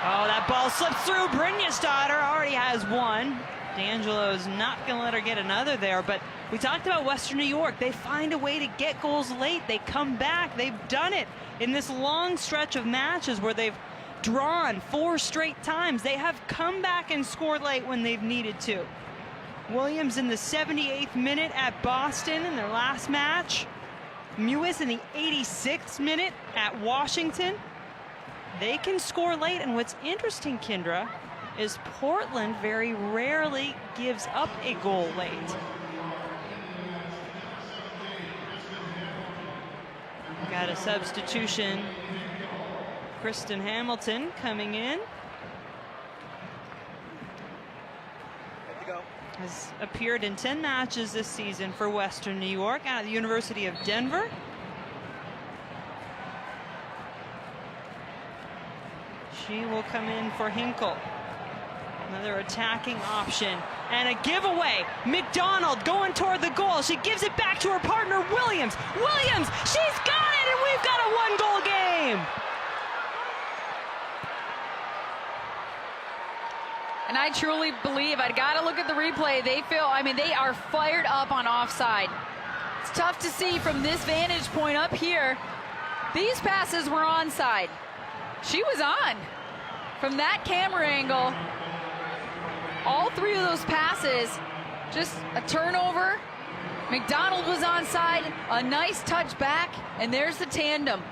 Oh, that ball slips through. Brynjestadter already has one. D'Angelo's not going to let her get another there, but we talked about Western New York. They find a way to get goals late. They come back. They've done it in this long stretch of matches where they've drawn 4 straight times. They have come back and scored late when they've needed to. Williams in the 78th minute at Boston in their last match. Mewis in the 86th minute at Washington. They can score late, and what's interesting, Kendra, is Portland very rarely gives up a goal late. Got a substitution. Kristen Hamilton coming in. Has appeared in 10 matches this season for Western New York out of the University of Denver. She will come in for Hinkle. Another attacking option and a giveaway. McDonald going toward the goal. She gives it back to her partner, Williams. Williams, she's got it, and we've got a 1-goal game. And I truly believe, I got to look at the replay. They they are fired up on offside. It's tough to see from this vantage point up here. These passes were onside. She was on. From that camera angle, all 3 of those passes, just a turnover. McDonald was onside, a nice touch back, and there's the tandem.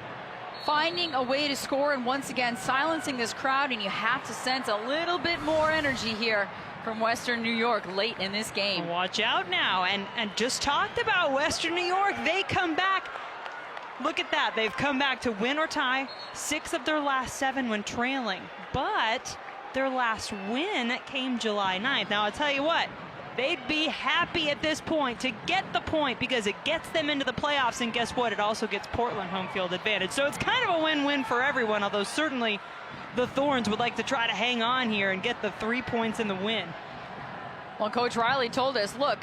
Finding a way to score and once again silencing this crowd, and you have to sense a little bit more energy here from Western New York late in this game. Watch out now, and just talked about Western New York. They come back. Look at that. They've come back to win or tie 6 of their last 7 when trailing. But their last win came July 9th. Now, I'll tell you what, they'd be happy at this point to get the point because it gets them into the playoffs, and guess what? It also gets Portland home field advantage. So it's kind of a win-win for everyone, although certainly the Thorns would like to try to hang on here and get the 3 points in the win. Well, Coach Riley told us, look,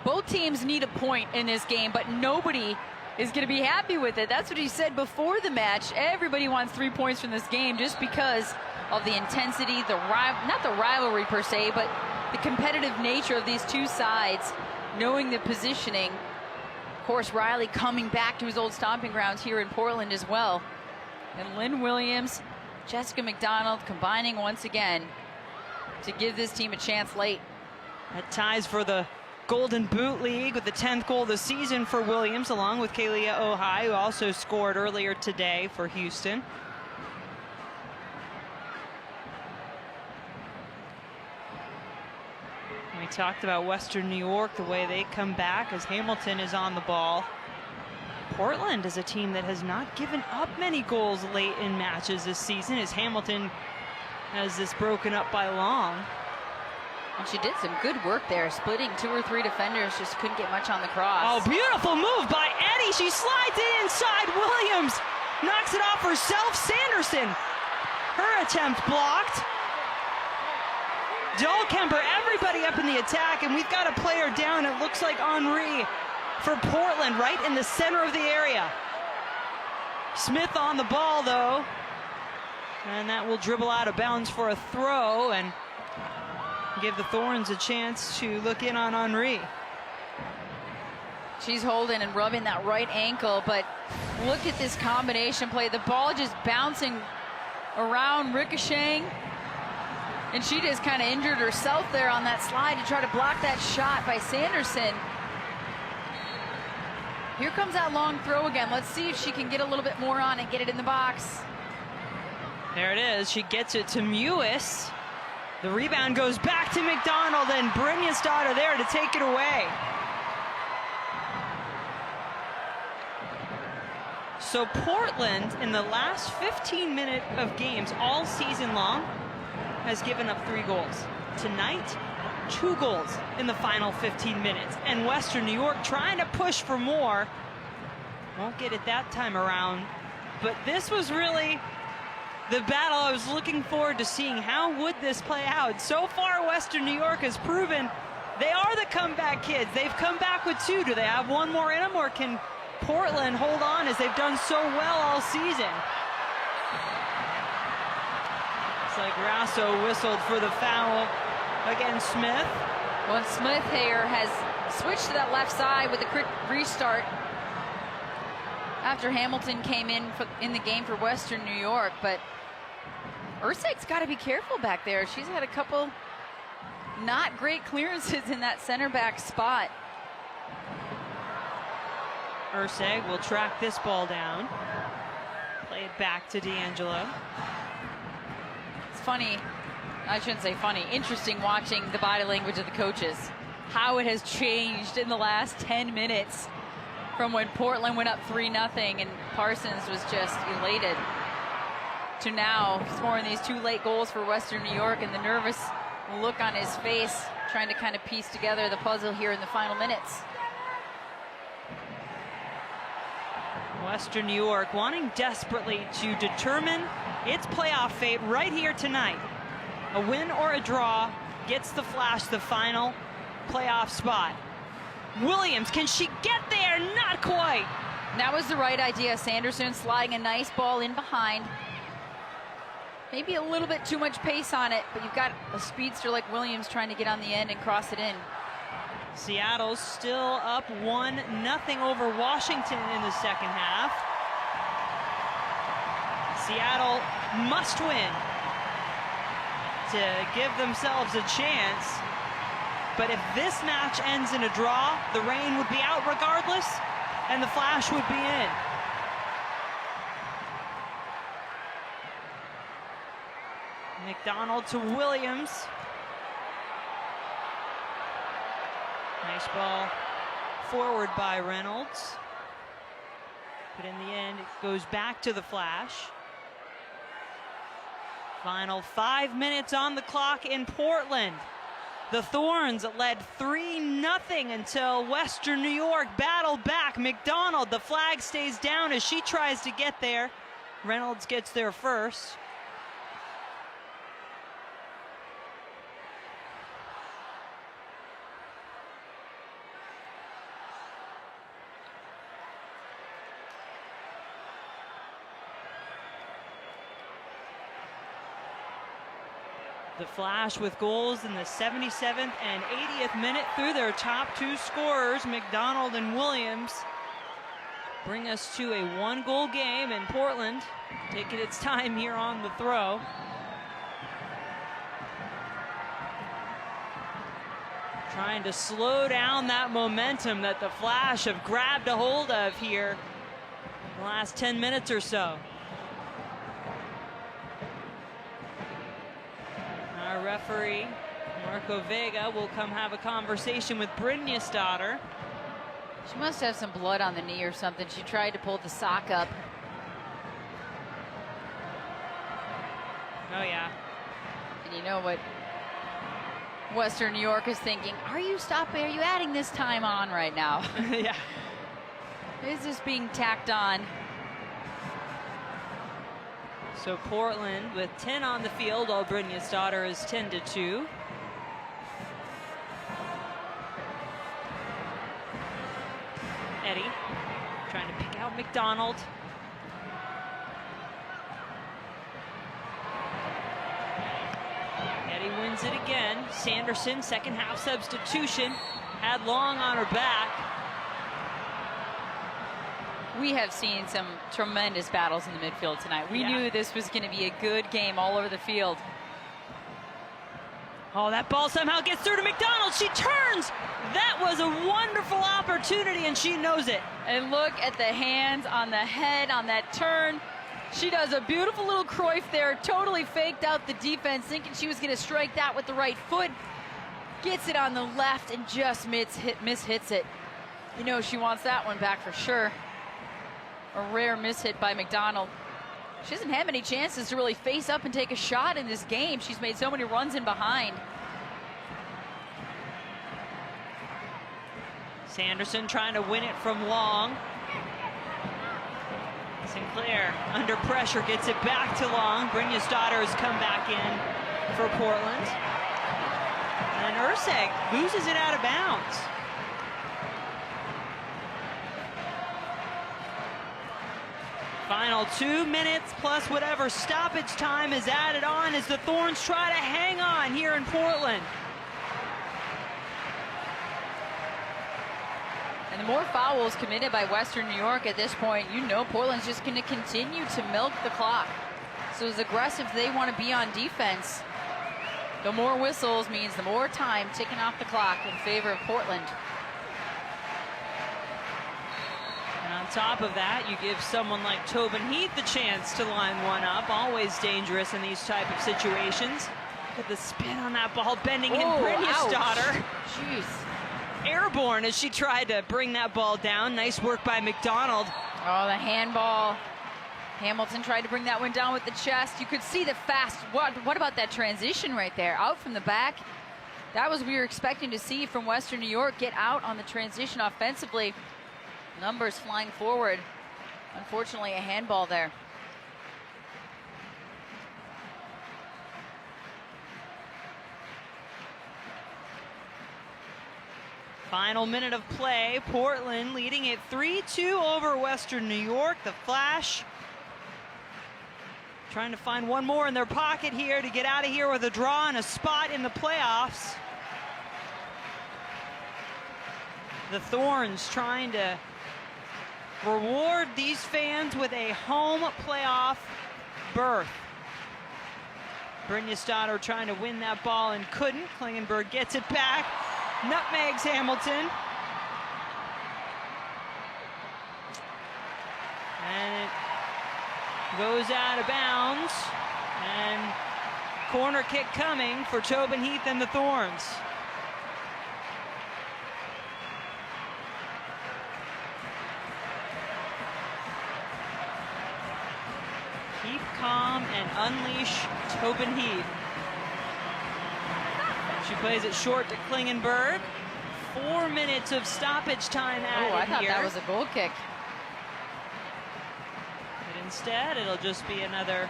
both teams need a point in this game, but nobody is going to be happy with it. That's what he said before the match. Everybody wants 3 points from this game just because of the intensity, not the rivalry per se, but the competitive nature of these two sides, knowing the positioning. Of course, Riley coming back to his old stomping grounds here in Portland as well. And Lynne Williams, Jessica McDonald combining once again to give this team a chance late. That ties for the Golden Boot League with the 10th goal of the season for Williams, along with Kalia Ohai, who also scored earlier today for Houston. We talked about Western New York, the way they come back as Hamilton is on the ball. Portland is a team that has not given up many goals late in matches this season, as Hamilton has this broken up by Long. And she did some good work there, splitting 2 or 3 defenders, just couldn't get much on the cross. Oh, beautiful move by Eddie. She slides it inside. Williams knocks it off herself. Sanderson, her attempt blocked. Dahlkemper, everybody up in the attack, and we've got a player down. It looks like Henri for Portland, right in the center of the area. Smith on the ball, though, and that will dribble out of bounds for a throw and give the Thorns a chance to look in on Henri. She's holding and rubbing that right ankle, but look at this combination play. The ball just bouncing around, ricocheting, and she just kind of injured herself there on that slide to try to block that shot by Sanderson. Here comes that long throw again. Let's see if she can get a little bit more on and get it in the box. There it is. She gets it to Mewis. The rebound goes back to McDonald, and Brynja's daughter there to take it away. So Portland, in the last 15 minutes of games all season long, has given up 3 goals. Tonight, 2 goals in the final 15 minutes. And Western New York trying to push for more. Won't get it that time around. But this was really the battle I was looking forward to seeing. How would this play out? So far, Western New York has proven they are the comeback kids. They've come back with 2. Do they have 1 more in them, or can Portland hold on as they've done so well all season? It's like Grasso whistled for the foul against Smith. Well, Smith here has switched to that left side with a quick restart after Hamilton came in the game for Western New York, but Urseg's got to be careful back there. She's had a couple not great clearances in that center back spot. Urseg will track this ball down. Play it back to D'Angelo. It's funny, I shouldn't say funny, interesting watching the body language of the coaches. How it has changed in the last 10 minutes from when Portland went up 3-0 and Parsons was just elated, to now scoring these 2 late goals for Western New York, and the nervous look on his face, trying to kind of piece together the puzzle here in the final minutes. Western New York wanting desperately to determine its playoff fate right here tonight. A win or a draw gets the Flash the final playoff spot. Williams, can she get there? Not quite. That was the right idea. Sanderson sliding a nice ball in behind. Maybe a little bit too much pace on it, but you've got a speedster like Williams trying to get on the end and cross it in. Seattle's still up 1-0 over Washington in the second half. Seattle must win to give themselves a chance. But if this match ends in a draw, the Reign would be out regardless, and the Flash would be in. McDonald to Williams. Nice ball forward by Reynolds. But in the end, it goes back to the Flash. Final 5 minutes on the clock in Portland. The Thorns led 3-0 until Western New York battled back. McDonald, the flag stays down as she tries to get there. Reynolds gets there first. The Flash with goals in the 77th and 80th minute through their top two scorers, McDonald and Williams. Bring us to a 1-goal game, in Portland taking its time here on the throw. Trying to slow down that momentum that the Flash have grabbed a hold of here in the last 10 minutes or so. Our referee, Marco Vega, will come have a conversation with Brynja's daughter. She must have some blood on the knee or something. She tried to pull the sock up. Oh, yeah. And you know what Western New York is thinking? Are you adding this time on right now? Yeah. Is this being tacked on? So Portland with 10 on the field, while Brynja's daughter is 10-2. Eddie trying to pick out McDonald. Eddie wins it again. Sanderson, second half substitution, had Long on her back. We have seen some tremendous battles in the midfield tonight. We knew this was going to be a good game all over the field. Oh, that ball somehow gets through to McDonald. She turns. That was a wonderful opportunity, and she knows it. And look at the hands on the head on that turn. She does a beautiful little Cruyff there, totally faked out the defense, thinking she was going to strike that with the right foot. Gets it on the left and just mishits it. You know she wants that one back for sure. A rare mishit by McDonald. She doesn't have many chances to really face up and take a shot in this game. She's made so many runs in behind. Sanderson trying to win it from Long. Sinclair under pressure gets it back to Long. Brynja's daughter has come back in for Portland. And Urseg loses it out of bounds. Final 2 minutes plus whatever stoppage time is added on as the Thorns try to hang on here in Portland. And the more fouls committed by Western New York at this point, you know Portland's just going to continue to milk the clock. So as aggressive they want to be on defense, the more whistles means the more time ticking off the clock in favor of Portland. And on top of that, you give someone like Tobin Heath the chance to line one up. Always dangerous in these type of situations. Look at the spin on that ball, bending in Brynja's daughter. Jeez. Airborne as she tried to bring that ball down. Nice work by McDonald. Oh, the handball. Hamilton tried to bring that one down with the chest. You could see the fast. What about that transition right there? Out from the back. That was what we were expecting to see from Western New York. Get out on the transition offensively. Numbers flying forward. Unfortunately, a handball there. Final minute of play. Portland leading it 3-2 over Western New York. The Flash trying to find one more in their pocket here to get out of here with a draw and a spot in the playoffs. The Thorns trying to reward these fans with a home playoff berth. Brynja's daughter trying to win that ball and couldn't. Klingenberg gets it back. Nutmegs Hamilton. And it goes out of bounds. And corner kick coming for Tobin Heath and the Thorns. calm and unleash Tobin Heath. She plays it short to Klingenberg. 4 minutes of stoppage time added Oh, I thought here. that was a goal kick. But instead, it'll just be another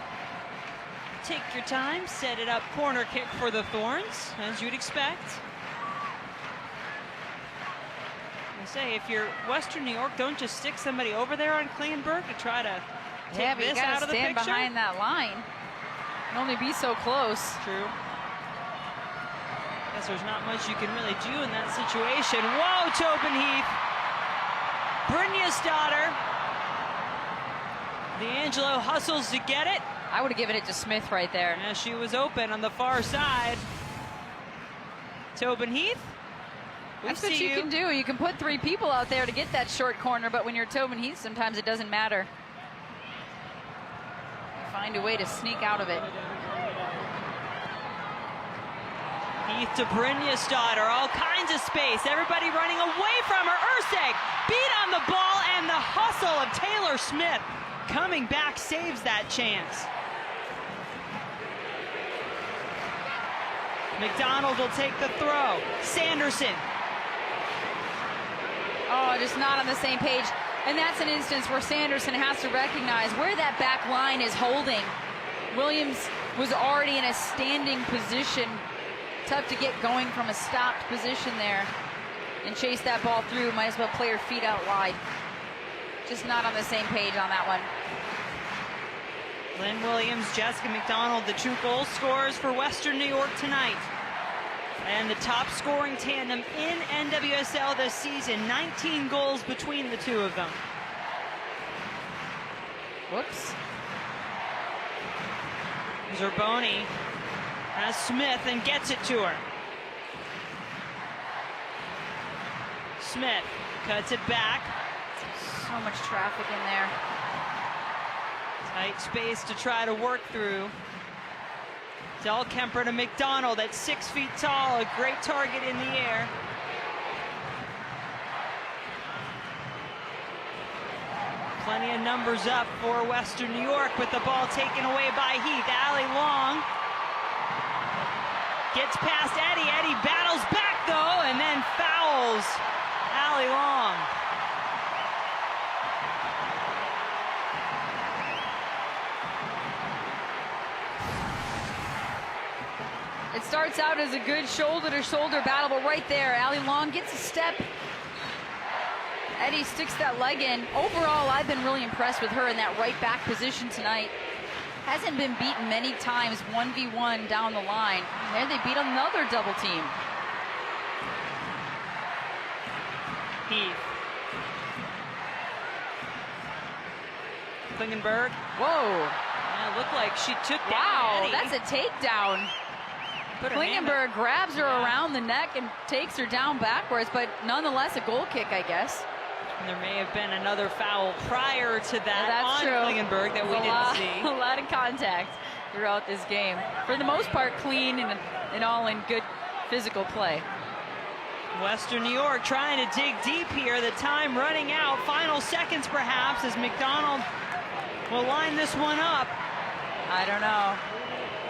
take your time, set it up corner kick for the Thorns, as you'd expect. I say, if you're Western New York, don't just stick somebody over there on Klingenberg to try to take But you this out gotta of the stand picture. behind that line. Can only be so close. True. Guess there's not much you can really do in that situation. Whoa, Tobin Heath. Brynja's daughter. D'Angelo hustles to get it. I would have given it to Smith right there. Yeah, she was open on the far side. Tobin Heath. That's what you can do. You can put 3 people out there to get that short corner, but when you're Tobin Heath, sometimes it doesn't matter. Find a way to sneak out of it. Heath to Brynja's daughter, all kinds of space. Everybody running away from her. Urseg beat on the ball, and the hustle of Taylor Smith coming back saves that chance. McDonald will take the throw. Sanderson. Oh, just not on the same page. And that's an instance where Sanderson has to recognize where that back line is holding. Williams was already in a standing position. Tough to get going from a stopped position there and chase that ball through. Might as well play her feet out wide. Just not on the same page on that one. Lynne Williams, Jessica McDonald, the 2 goal scorers for Western New York tonight. And the top scoring tandem in NWSL this season. 19 goals between the 2 of them. Whoops. Zerboni has Smith and gets it to her. Smith cuts it back. So much traffic in there. Tight space to try to work through. Del Kemper to McDonald at 6 feet tall, a great target in the air. Plenty of numbers up for Western New York, with the ball taken away by Heath. Allie Long gets past Eddie. Eddie battles back though, and then fouls Allie Long. It starts out as a good shoulder-to-shoulder battle, but right there, Allie Long gets a step. Eddie sticks that leg in. Overall, I've been really impressed with her in that right back position tonight. Hasn't been beaten many times 1v1 down the line. And there they beat another double team. Heath. Klingenberg. Whoa. Yeah, it looked like she took down Wow, Eddie. that's a takedown. Put her hand Klingenberg up. grabs her Yeah. around the neck and takes her down backwards, but nonetheless a goal kick, I guess. And there may have been another foul prior to that That's on true. Klingenberg that we didn't see. A lot of contact throughout this game. For the most part, clean and all in good physical play. Western New York trying to dig deep here. The time running out. Final seconds perhaps as McDonald will line this one up. I don't know.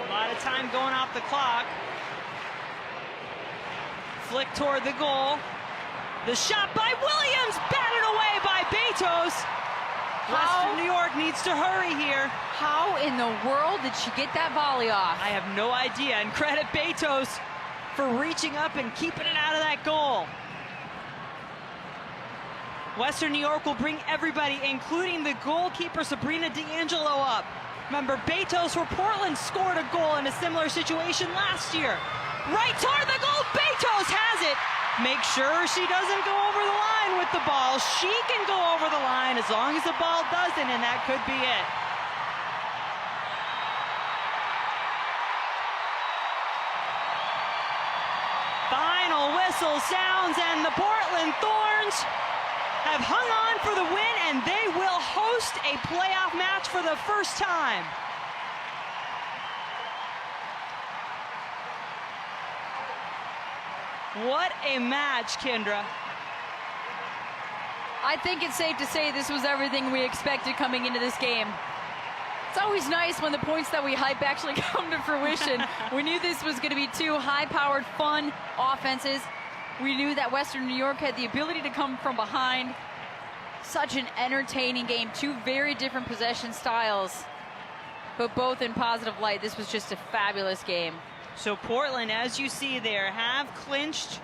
A lot of time going off the clock. Flick toward the goal. The shot by Williams, batted away by Betos. Western New York needs to hurry here. How in the world did she get that volley off? I have no idea, and credit Betos for reaching up and keeping it out of that goal. Western New York will bring everybody, including the goalkeeper Sabrina D'Angelo, up. Remember, Betos for Portland scored a goal in a similar situation last year. Right toward the goal, Betos has it. Make sure she doesn't go over the line with the ball. She can go over the line as long as the ball doesn't, and that could be it. Final whistle sounds, and the Portland Thorns have hung on for the win, and they will host a playoff match for the first time. What a match, Kendra. I think it's safe to say this was everything we expected coming into this game. It's always nice when the points that we hype actually come to fruition. We knew this was going to be two high-powered, fun offenses. We knew that Western New York had the ability to come from behind. Such an entertaining game. Two very different possession styles, but both in positive light. This was just a fabulous game. So Portland, as you see there, have clinched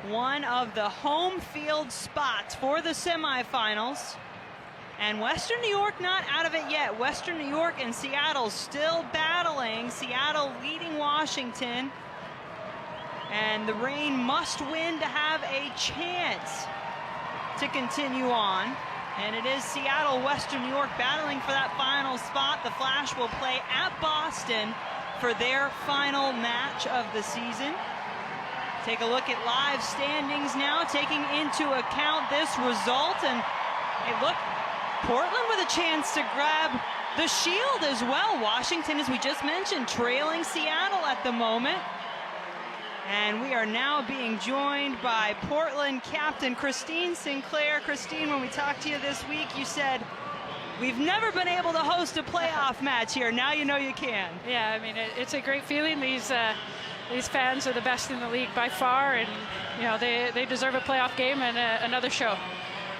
one of the home field spots for the semifinals. And Western New York not out of it yet. Western New York and Seattle still battling. Seattle leading Washington. And the Reign must win to have a chance to continue on. And it is Seattle, Western New York battling for that final spot. The Flash will play at Boston for their final match of the season. Take a look at live standings now, taking into account this result. And hey, look, Portland with a chance to grab the shield as well. Washington, as we just mentioned, trailing Seattle at the moment. And we are now being joined by Portland captain Christine Sinclair. Christine, when we talked to you this week, you said, we've never been able to host a playoff match here. Now you know you can. Yeah, I mean, it's a great feeling. These fans are the best in the league by far, and you know they deserve a playoff game and another show.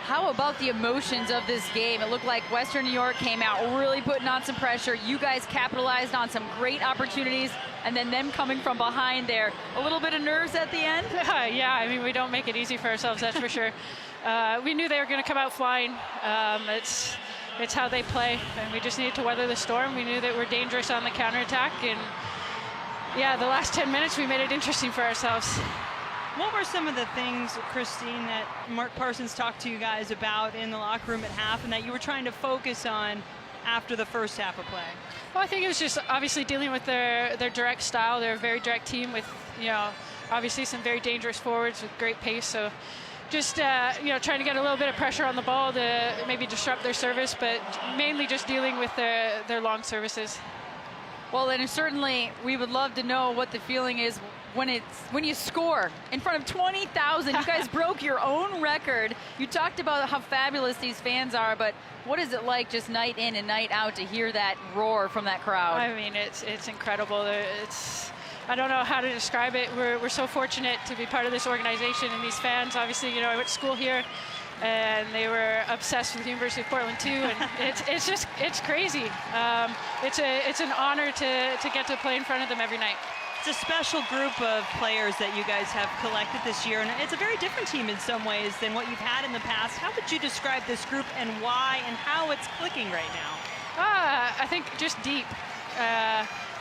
How about the emotions of this game? It looked like Western New York came out really putting on some pressure. You guys capitalized on some great opportunities, and then them coming from behind there. A little bit of nerves at the end? Yeah, I mean, we don't make it easy for ourselves, that's for sure. We knew they were going to come out flying. It's how they play, and we just needed to weather the storm. We knew that we're dangerous on the counterattack, and yeah, the last 10 minutes we made it interesting for ourselves. What were some of the things, Christine, that Mark Parsons talked to you guys about in the locker room at half and that you were trying to focus on after the first half of play? Well, I think it was just obviously dealing with their direct style. They're a very direct team with, you know, obviously some very dangerous forwards with great pace. So just, you know, trying to get a little bit of pressure on the ball to maybe disrupt their service, but mainly just dealing with their long services. Well, and certainly we would love to know what the feeling is when you score in front of 20,000. You guys broke your own record. You talked about how fabulous these fans are, but what is it like just night in and night out to hear that roar from that crowd? I mean, it's incredible. I don't know how to describe it. We're so fortunate to be part of this organization and these fans. Obviously, you know, I went to school here, and they were obsessed with the University of Portland too, and it's crazy. It's an honor to get to play in front of them every night. It's a special group of players that you guys have collected this year, and it's a very different team in some ways than what you've had in the past. How would you describe this group and why and how it's clicking right now? I think just deep.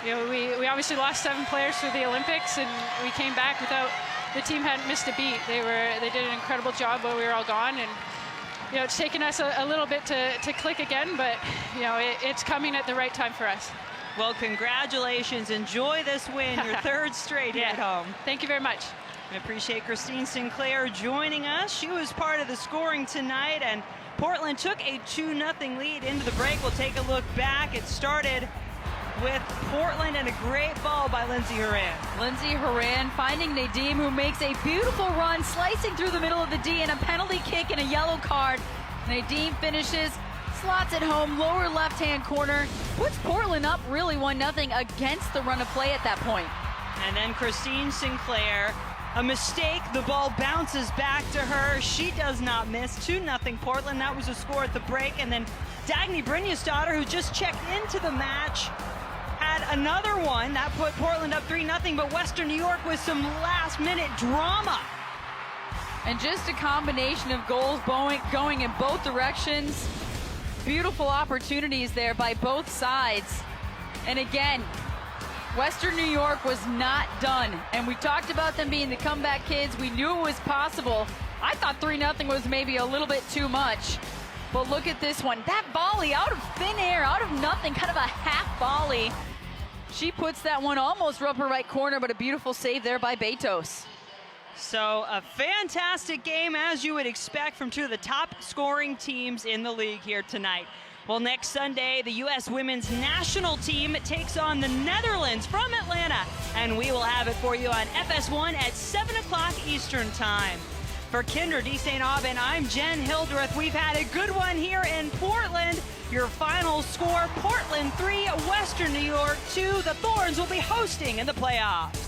You know, we obviously lost 7 players through the Olympics, and we came back without, the team hadn't missed a beat. They did an incredible job while we were all gone, and you know, it's taken us a little bit to click again, but you know, it's coming at the right time for us. Well, congratulations. Enjoy this win, your third straight here at home. Thank you very much. I appreciate Christine Sinclair joining us. She was part of the scoring tonight, and Portland took a 2-0 lead into the break. We'll take a look back. It started with Portland and a great ball by Lindsey Horan. Lindsey Horan finding Nadim, who makes a beautiful run, slicing through the middle of the D, and a penalty kick and a yellow card. Nadim finishes, slots it home, lower left-hand corner, puts Portland up really 1-0 against the run of play at that point. And then Christine Sinclair, a mistake, the ball bounces back to her. She does not miss. 2-0 Portland. That was a score at the break. And then Dagny Brynjestadter, who just checked into the match, had another one. That put Portland up 3-0, but Western New York with some last-minute drama. And just a combination of goals going in both directions. Beautiful opportunities there by both sides. And again, Western New York was not done. And we talked about them being the comeback kids. We knew it was possible. I thought 3-0 was maybe a little bit too much. But look at this one. That volley out of thin air, out of nothing, kind of a half volley. She puts that one almost upper right corner, but a beautiful save there by Betos. So a fantastic game, as you would expect from two of the top scoring teams in the league here tonight. Well, next Sunday, the U.S. women's national team takes on the Netherlands from Atlanta, and we will have it for you on FS1 at 7 o'clock Eastern Time. For Kendra D. St. Aubin, I'm Jen Hildreth. We've had a good one here in Portland. Your final score, Portland 3, Western New York 2. The Thorns will be hosting in the playoffs.